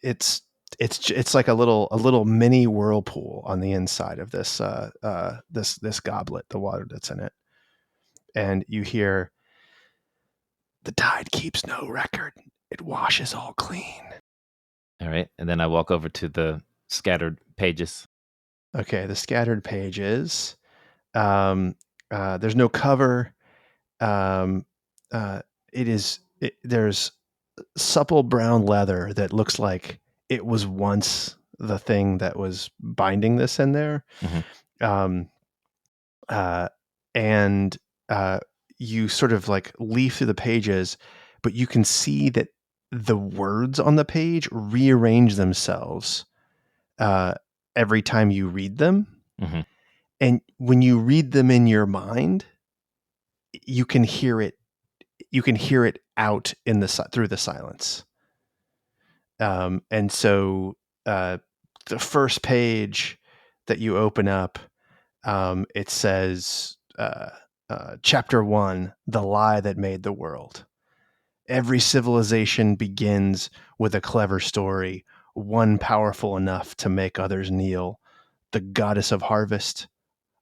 it's like a little mini whirlpool on the inside of this this goblet, the water that's in it, and you hear, "The tide keeps no record; it washes all clean." All right, and then I walk over to the scattered pages. Okay, the scattered pages. There's no cover. There's supple brown leather that looks like it was once the thing that was binding this in there. Mm-hmm. And you sort of like leaf through the pages, but you can see that the words on the page rearrange themselves every time you read them. Mm-hmm. And when you read them in your mind, you can hear it out in through the silence. And so the first page that you open up, it says chapter 1, The Lie That Made the World. Every civilization begins with a clever story, one powerful enough to make others kneel. The goddess of harvest,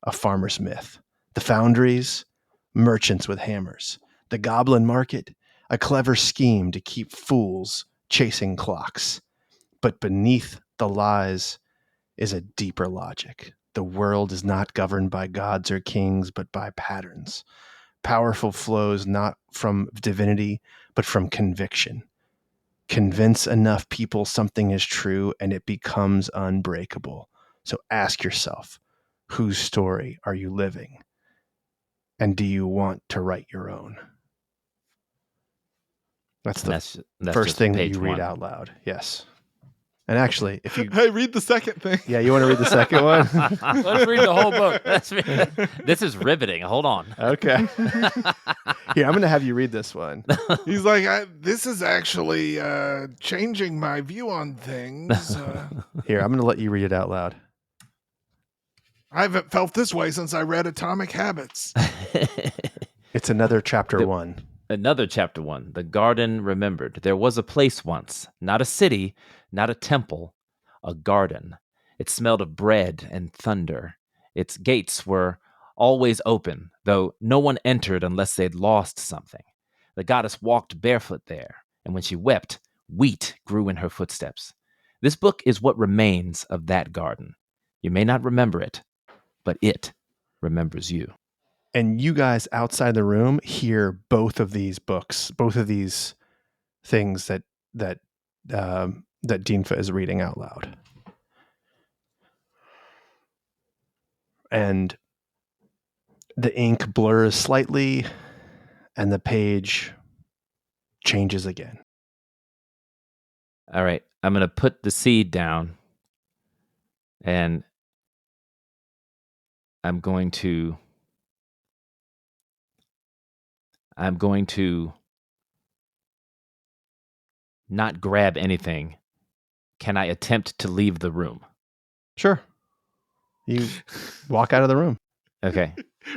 a farmer's myth. The foundries, merchants with hammers. The goblin market, a clever scheme to keep fools chasing clocks. But beneath the lies is a deeper logic. The world is not governed by gods or kings, but by patterns. Powerful flows not from divinity, but from conviction. Convince enough people something is true and it becomes unbreakable. So ask yourself, whose story are you living? And do you want to write your own? That's the first thing that you read out loud. Yes. And actually, if you... Hey, read the second thing. Yeah, you want to read the second one? Let's read the whole book. This is riveting. Hold on. Okay. Here, I'm going to have you read this one. He's like, this is actually changing my view on things. Here, I'm going to let you read it out loud. I haven't felt this way since I read Atomic Habits. It's another chapter 1. Another chapter 1. The garden remembered. There was a place once, not a city, not a temple, a garden. It smelled of bread and thunder. Its gates were always open, though no one entered unless they'd lost something. The goddess walked barefoot there, and when she wept, wheat grew in her footsteps. This book is what remains of that garden. You may not remember it, but it remembers you. And you guys outside the room hear both of these books, both of these things that Dinfa is reading out loud. and the ink blurs slightly, and the page changes again. All right. I'm going to put the seed down, and I'm going to not grab anything. Can I attempt to leave the room? Sure. You walk out of the room. Okay.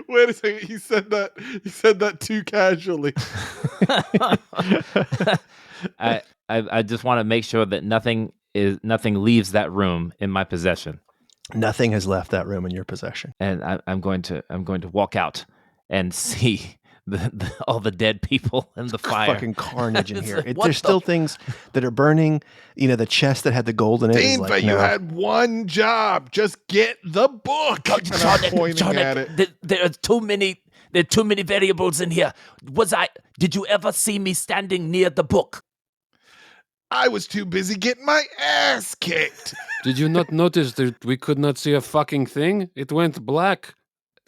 Wait a second. He said that too casually. I just want to make sure that nothing leaves that room in my possession. Nothing has left that room in your possession. And I'm going to walk out and see all the dead people and the fire. Fucking carnage in It's here. like, what There's still the- things that are burning. You know, the chest that had the gold in it is Deanfa, like, you no. had one job. Just get the book. And I'm pointing at it. There are too many variables in here. Did you ever see me standing near the book? I was too busy getting my ass kicked. Did you not notice that we could not see a fucking thing? It went black.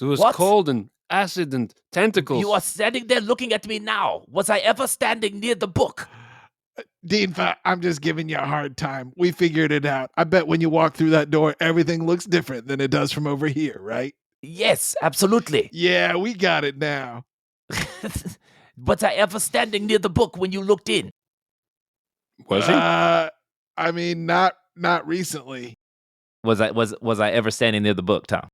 It was What? cold and acid and tentacles. You are standing there looking at me now. Was I ever standing near the book? Deanfa, I'm just giving you a hard time. We figured it out. I bet when you walk through that door, everything looks different than it does from over here, right? Yes, absolutely. Yeah, we got it now. Was I ever standing near the book when you looked in? Was he? I mean, not recently. Was I ever standing near the book, Tom?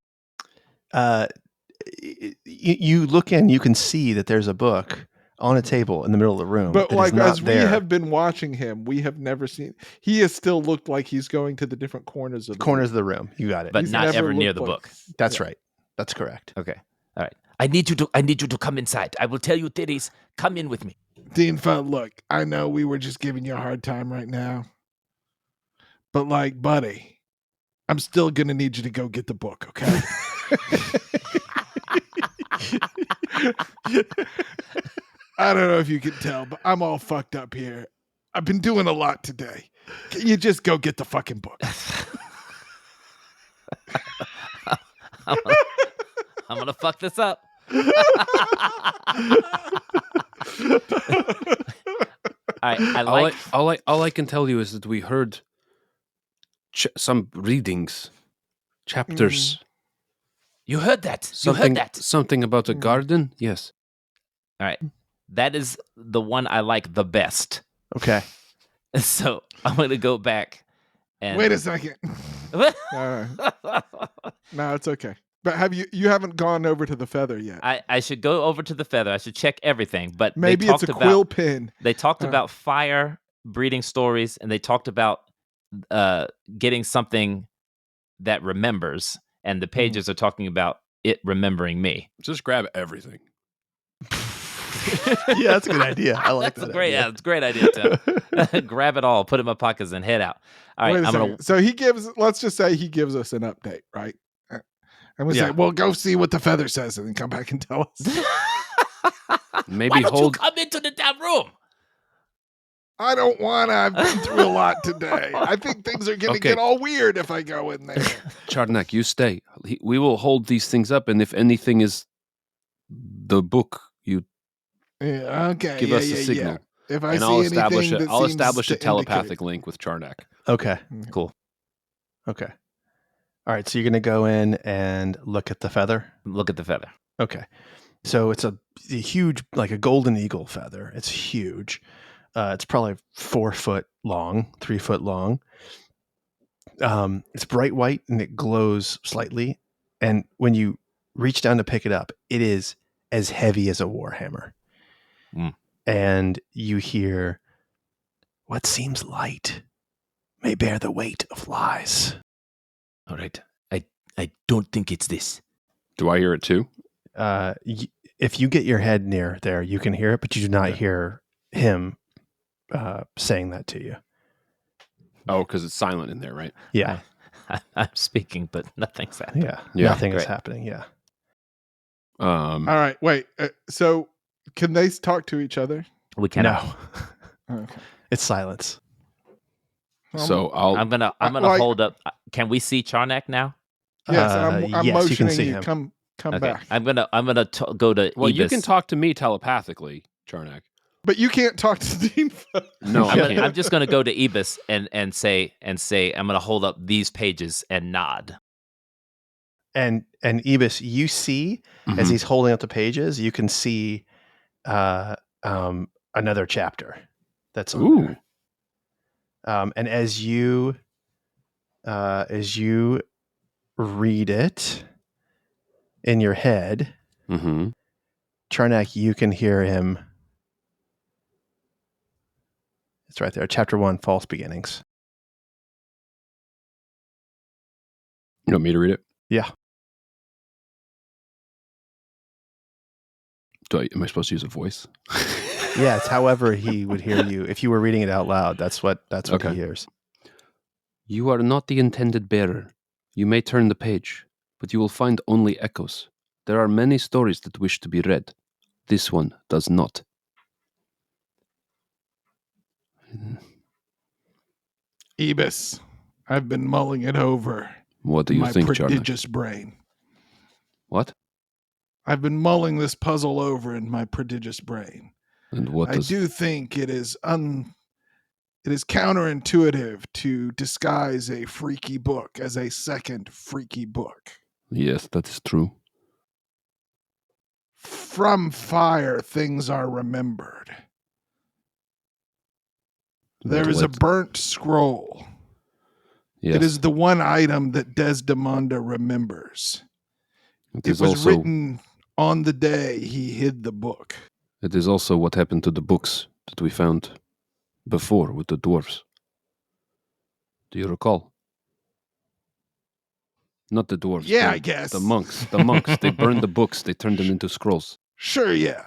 You look in, you can see that there's a book on a table in the middle of the room. But It is like not as there. we have been watching him, we have never seen. He has still looked like he's going to the different corners of the corners of the room. You got it. But He's not never ever near looked the like- book. That's right. That's correct. Okay. All right. I need you to come inside. I will tell you theories. Come in with me. Deanfa, look, I know we were just giving you a hard time right now, but like, buddy, I'm still gonna need you to go get the book, okay? I don't know if you can tell, but I'm all fucked up here. I've been doing a lot today. Can you just go get the fucking book? I'm gonna fuck this up. All right. All I can tell you is that we heard some readings, chapters. You heard that. Something, You heard that. something about a garden. Yes. All right. That is the one I like the best. Okay. So I'm gonna go back and Wait a second. No, it's okay. But you haven't gone over to the feather yet? I should go over to the feather. I should check everything. But Maybe they it's talked a quill about pin. they talked about fire breeding stories, and they talked about getting something that remembers. And the pages are talking about it remembering me. Just grab everything. Yeah, that's a good idea. I like That's that. a great, idea. yeah, it's a great idea, Tim. Grab it all, put it in my pockets, and head out. All right, Wait a I'm second. gonna. So let's just say he gives us an update, right? And we say, Yeah. well, go see what the feather says and then come back and tell us. Maybe Why don't hold. you come into the damn room? I don't want to. I've been through a lot today. I think things are going to Okay. get all weird if I go in there. Charnak, you stay. We will hold these things up, and if anything is the book, you Yeah, okay. give yeah, us a yeah, signal, Yeah. If I and see I'll establish anything it. that I'll seems establish to a telepathic indicate- link with Charnak. Okay. Cool. Okay. All right. So you're going to go in and look at the feather. Look at the feather. Okay. So it's a huge, like a golden eagle feather. It's huge. It's probably 4 foot long, 3 foot long. It's bright white and it glows slightly. And when you reach down to pick it up, it is as heavy as a warhammer. Mm. And you hear, "What seems light may bear the weight of lies." All right. I don't think it's this. Do I hear it too? If you get your head near there, you can hear it, but you do not hear him saying that to you. Oh, because it's silent in there, right? Yeah. I'm speaking, but nothing's happening. Yeah. Yeah. Nothing is Great. happening. Yeah. All right. Wait. So can they talk to each other? We cannot. No. Okay. It's silence. So I'm gonna like- hold up. Can we see Charnak now? Yes, and I'm yes, you can motioning see you. him. Come Okay, back. I'm gonna go to Well, you Ibis. can talk to me telepathically, Charnak. But you can't talk to Dean. No, I can't. I'm just gonna go to Ibis and say I'm gonna hold up these pages and nod. And Ibis, you see as Mhm. he's holding up the pages, you can see another chapter that's on Ooh. there. And as you read it in your head, Mm-hmm. Charnak, you can hear him. It's right there. Chapter 1, False Beginnings. You want me to read it? Yeah. Am I supposed to use a voice? Yeah, it's however he would hear you. If you were reading it out loud, that's what Okay. he hears. You are not the intended bearer. You may turn the page, but you will find only echoes. There are many stories that wish to be read. This one does not. Ibis, I've been mulling it over. What do in you my think, Charnak? prodigious brain. What? I've been mulling this puzzle over in my prodigious brain. And what I does... do think it is counterintuitive to disguise a freaky book as a second freaky book. Yes, that is true. From fire, things are remembered. There is a burnt scroll. Yes. It is the one item that Desdemona remembers. It was also written on the day he hid the book. It is also what happened to the books that we found before with the dwarves. Do you recall? Not the dwarves. Yeah, I guess. The monks. The monks. They burned the books. They turned them into scrolls. Sure, yeah.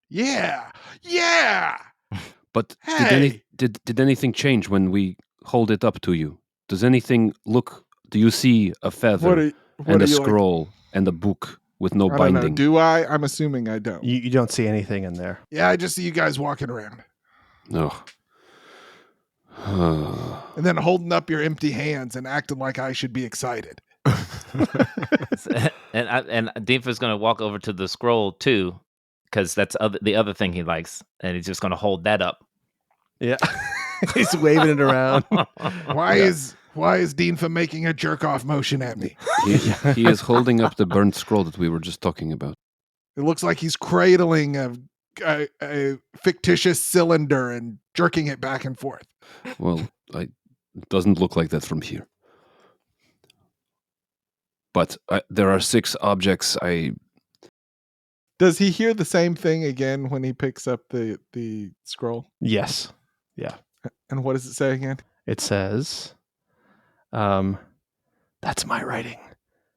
Yeah. Yeah. But Hey. did anything change when we hold it up to you? Does anything look... Do you see a feather and a scroll and a book with no I binding? don't know. Do I? I'm assuming I don't. You don't see anything in there. Yeah, I just see you guys walking around. No. And then holding up your empty hands and acting like I should be excited. and Deanfa's gonna walk over to the scroll too, because that's the other thing he likes, and he's just gonna hold that up. Yeah. He's waving it around. Why is Deanfa making a jerk off motion at me? He is holding up the burnt scroll that we were just talking about. It looks like he's cradling a fictitious cylinder and jerking it back and forth. Well, it doesn't look like that from here. But there are 6 objects. Does he hear the same thing again when he picks up the scroll? Yes. Yeah. And what does it say again? It says, that's my writing.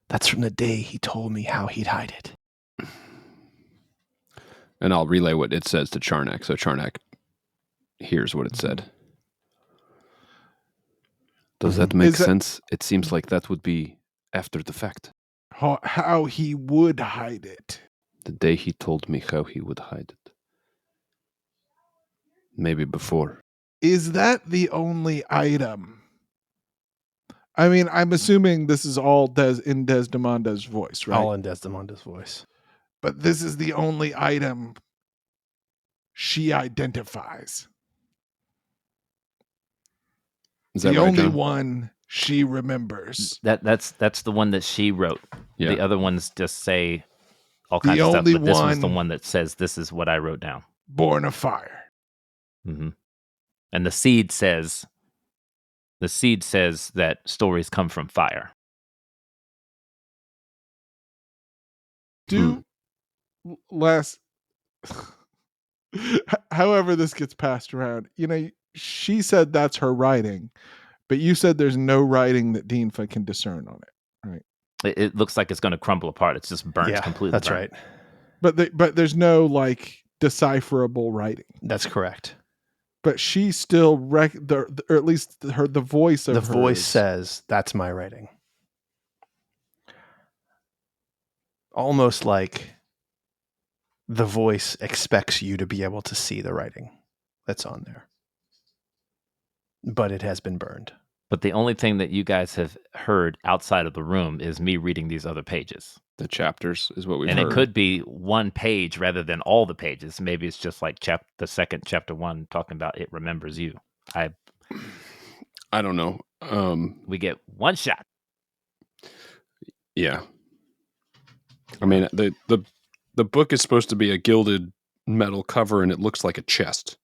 That's from the day he told me how he'd hide it. And I'll relay what it says to Charnak. So Charnak hears what it said. Does that make sense? It seems like that would be after the fact. How he would hide it. The day he told me how he would hide it. Maybe before. Is that the only item? I mean, I'm assuming this is all in Desdemona's voice, right? All in Desdemona's voice. But this is the only item she identifies. Is that the right, only John? one she remembers. That's the one that she wrote. Yeah. The other ones just say all kinds of stuff, but this was the one that says this is what I wrote down. Born of fire. Mm-hmm. And the seed says that stories come from fire. However this gets passed around, she said that's her writing, but you said there's no writing that Deanfa can discern on it, right? It looks like it's going to crumble apart. It's just burnt completely. That's burnt. right. But there's no decipherable writing. That's correct. But she still or at least the voice of the voice says that's my writing. Almost like the voice expects you to be able to see the writing that's on there. But it has been burned. But the only thing that you guys have heard outside of the room is me reading these other pages. The chapters is what we've And heard. it could be one page rather than all the pages. Maybe it's just like the second chapter 1 talking about it remembers you. I don't know. We get one shot. Yeah. I mean, the book is supposed to be a gilded metal cover, and it looks like a chest.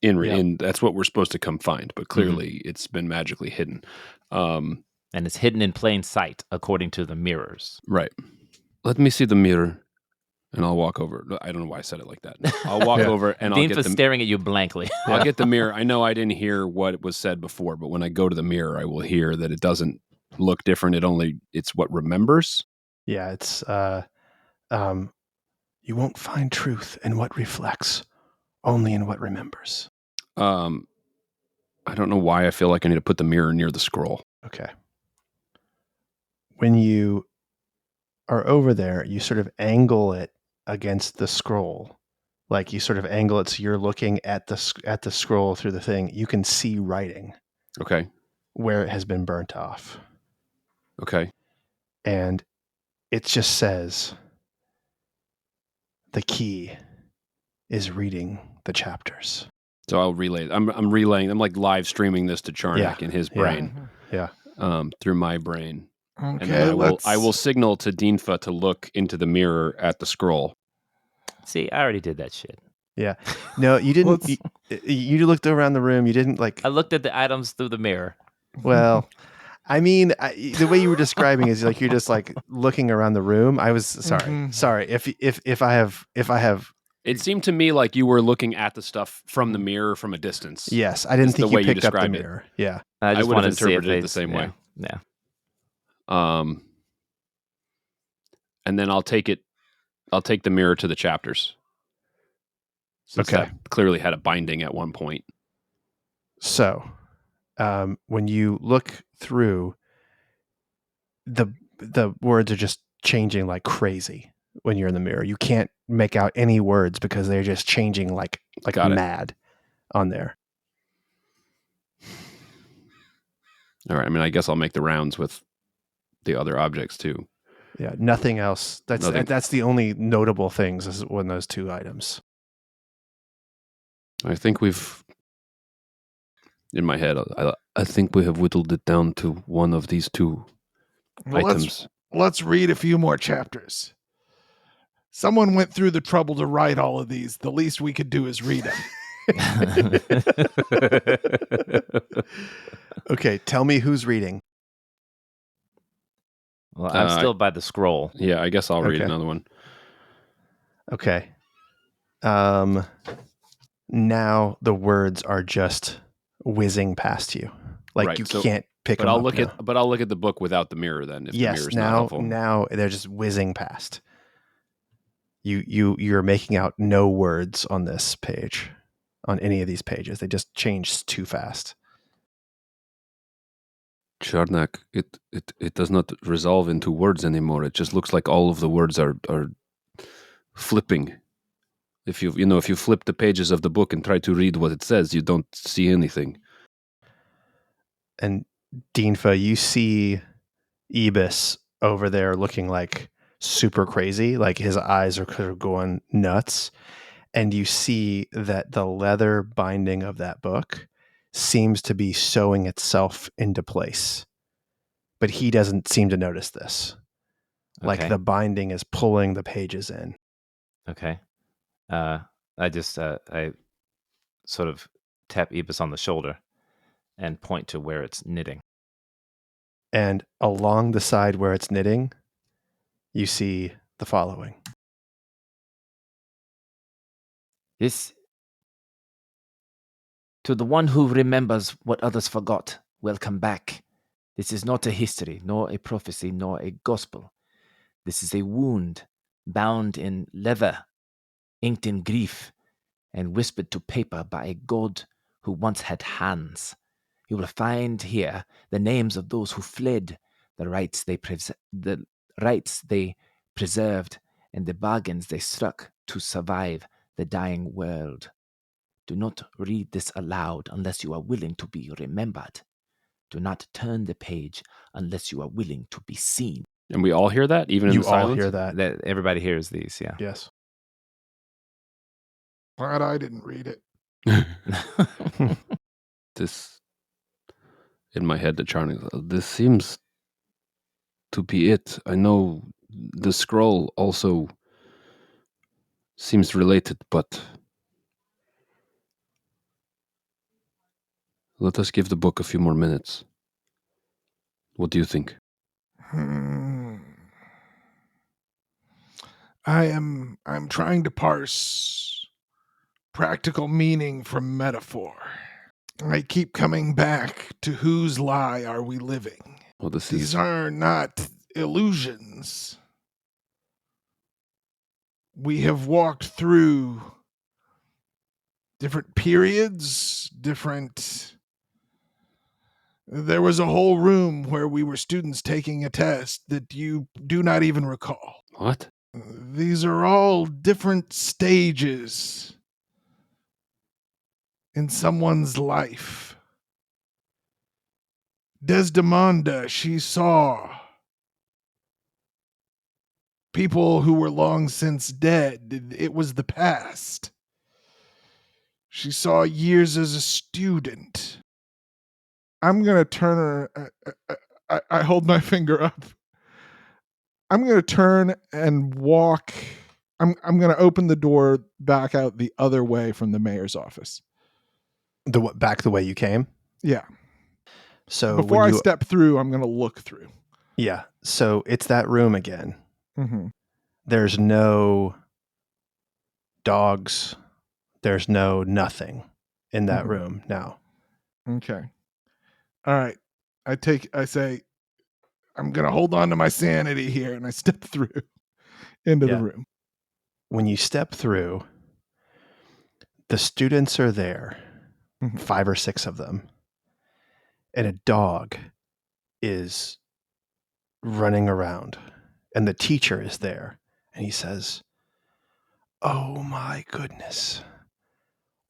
In that's what we're supposed to come find, but clearly it's been magically hidden. And it's hidden in plain sight, according to the mirrors. Right. Let me see the mirror, and I'll walk over. I don't know why I said it like that. I'll walk over, and I'll get staring at you blankly. I'll get the mirror. I know I didn't hear what was said before, but when I go to the mirror, I will hear that it doesn't look different. It's what remembers. Yeah, it's you won't find truth in what reflects, only in what remembers. I don't know why I feel like I need to put the mirror near the scroll. Okay. When you are over there, you sort of angle it against the scroll. Like you sort of angle it so you're looking at the scroll through the thing. You can see writing. Okay. Where it has been burnt off. Okay. And it just says the key is reading the chapters. So I'll relay. I'm relaying. I'm like live streaming this to Charnak in his brain. Yeah. Through my brain. Okay. And then I will signal to Dinfa to look into the mirror at the scroll. See, I already did that shit. Yeah. No, you didn't. You looked around the room. You didn't like. I looked at the items through the mirror. Well, I mean, the way you were describing is like you're just like looking around the room. I was sorry. If I have. It seemed to me like you were looking at the stuff from the mirror from a distance. Yes, I didn't think you picked up the mirror. Yeah, I just would wanted have to see interpreted it the same way. Yeah. And then I'll take the mirror to the chapters. Since that clearly had a binding at one point. So, when you look through, the words are just changing like crazy when you're in the mirror. You can't make out any words because they're just changing like mad on there. All right. I mean, I guess I'll make the rounds with the other objects too. Yeah, nothing else. That's the only notable things is when those two items. I think in my head, I think we have whittled it down to one of these two items. Let's read a few more chapters. Someone went through the trouble to write all of these. The least we could do is read them. Okay, tell me who's reading. Well, I'm still by the scroll. Yeah, I guess I'll read another one. Okay. Now the words are just whizzing past you, like you can't pick them up. But I'll look at the book without the mirror then. If the mirror's not helpful. Now they're just whizzing past. You're making out no words on this page, on any of these pages. They just changed too fast. Charnak, it does not resolve into words anymore. It just looks like all of the words are flipping. If you flip the pages of the book and try to read what it says, you don't see anything. And Dinfa, you see Ibis over there looking like super crazy, like his eyes are kind of going nuts. And you see that the leather binding of that book seems to be sewing itself into place. But he doesn't seem to notice this. Like the binding is pulling the pages in. Okay. I sort of tap Ibis on the shoulder and point to where it's knitting. And along the side where it's knitting, you see the following. This, to the one who remembers what others forgot, welcome back. This is not a history, nor a prophecy, nor a gospel. This is a wound, bound in leather, inked in grief, and whispered to paper by a god who once had hands. You will find here the names of those who fled, the rights they preserved, and the bargains they struck to survive the dying world. Do not read this aloud unless you are willing to be remembered. Do not turn the page unless you are willing to be seen. And we all hear that, even in You the all silence? hear that. That everybody hears these, yeah. Yes. Glad I didn't read it. This, in my head, the charting, this seems to be it. I know the scroll also seems related, but let us give the book a few more minutes. What do you think? I'm trying to parse practical meaning from metaphor. I keep coming back to whose lie are we living? Well, this These is are not illusions. We have walked through different periods, There was a whole room where we were students taking a test that you do not even recall. what? These are all different stages in someone's life. Desdemona, she saw people who were long since dead. It was the past. She saw years as a student. I'm going to turn her. I hold my finger up. I'm going to turn and walk. I'm going to open the door back out the other way from the mayor's office. Back the way you came. Yeah. So Before I step through, I'm going to look through. Yeah. So it's that room again. Mm-hmm. There's no dogs. There's no nothing in that room now. Okay. All right. I say, I'm going to hold on to my sanity here, and I step through into the room. When you step through, the students are there, 5 or 6 of them, and a dog is running around, and the teacher is there, and he says, "Oh my goodness.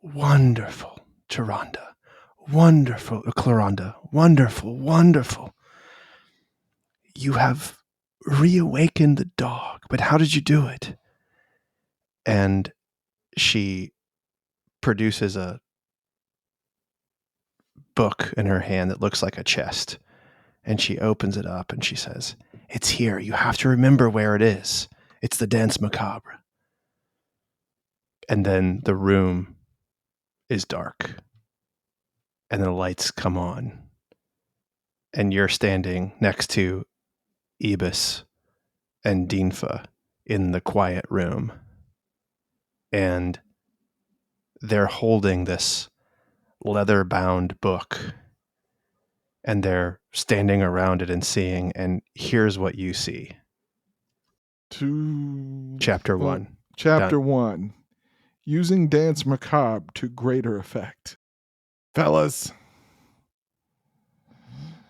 Wonderful, Claranda. Wonderful, Claranda. Wonderful, wonderful. You have reawakened the dog, but how did you do it?" And she produces a book in her hand that looks like a chest. And she opens it up and she says, "It's here. You have to remember where it is. It's the Dance Macabre." And then the room is dark. And the lights come on. And you're standing next to Ibis and Dinfa in the quiet room. And they're holding this leather-bound book. And they're standing around it and seeing, and here's what you see. Chapter 1. Chapter 1. Using Dance Macabre to greater effect. Fellas.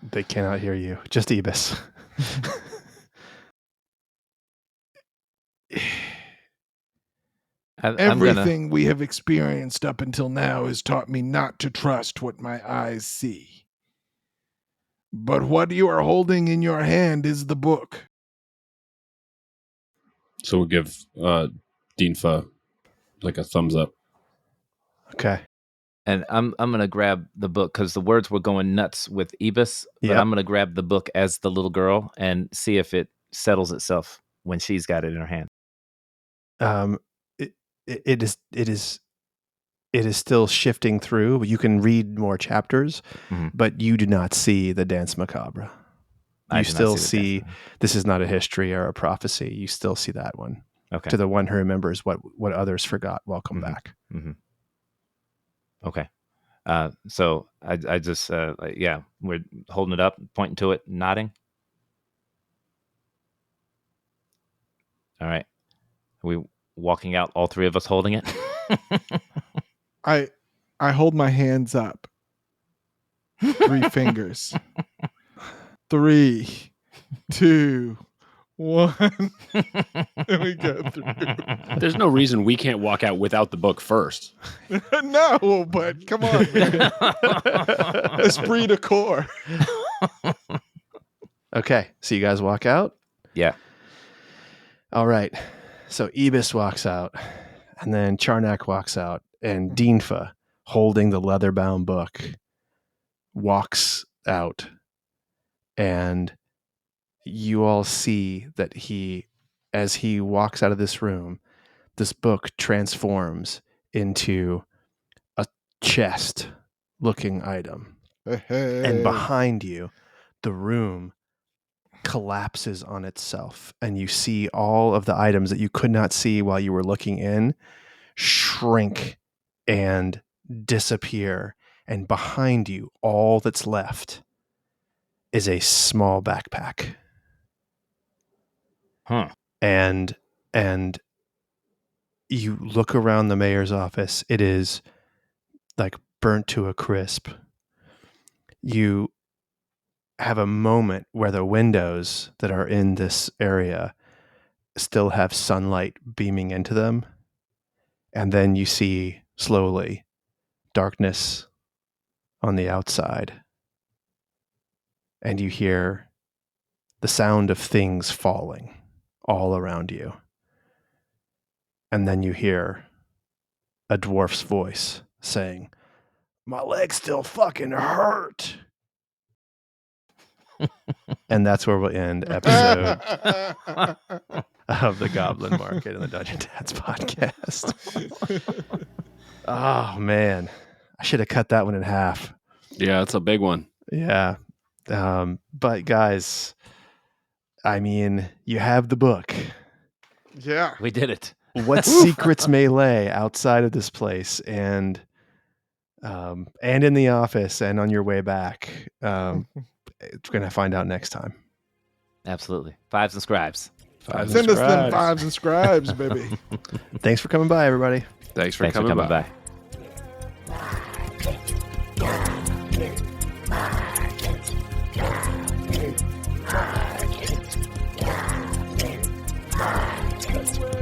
They cannot hear you. Just Ibis. Everything we have experienced up until now has taught me not to trust what my eyes see. But what you are holding in your hand is the book. So we'll give Dinfa like a thumbs up. Okay. And I'm going to grab the book because the words were going nuts with Ibis, but I'm going to grab the book as the little girl and see if it settles itself when she's got it in her hand. It is still shifting through. You can read more chapters, but you do not see the Dance Macabre. You still see this is not a history or a prophecy. You still see that one. Okay. To the one who remembers what others forgot. Welcome back. Mm-hmm. Okay. So I just, we're holding it up, pointing to it, nodding. All right. Are we walking out, all 3 of us holding it? I hold my hands up. 3 fingers. 3, 2, 1. And we go through. There's no reason we can't walk out without the book first. No, but come on, man. Esprit de corps. Okay, so you guys walk out? Yeah. All right. So Ibis walks out, and then Charnak walks out, and Dinfa, holding the leather-bound book, walks out, and you all see that as he walks out of this room, this book transforms into a chest-looking item. Hey. And behind you, the room collapses on itself, and you see all of the items that you could not see while you were looking in shrink and disappear. And behind you, all that's left is a small backpack. Huh. And you look around the mayor's office. It is like burnt to a crisp. You have a moment where the windows that are in this area still have sunlight beaming into them. And then you see slowly darkness on the outside. And you hear the sound of things falling all around you. And then you hear a dwarf's voice saying, "My legs still fucking hurt." And that's where we'll end episode of the Goblin Market and the Dungeon Dads podcast. Oh, man. I should have cut that one in half. Yeah, it's a big one. Yeah. But guys, I mean, you have the book. Yeah. We did it. What secrets may lay outside of this place and in the office and on your way back. It's going to find out next time. Absolutely. Fives and scribes. Send us them 5s and scribes, baby. Thanks for coming by, everybody. Thanks for coming by. That's where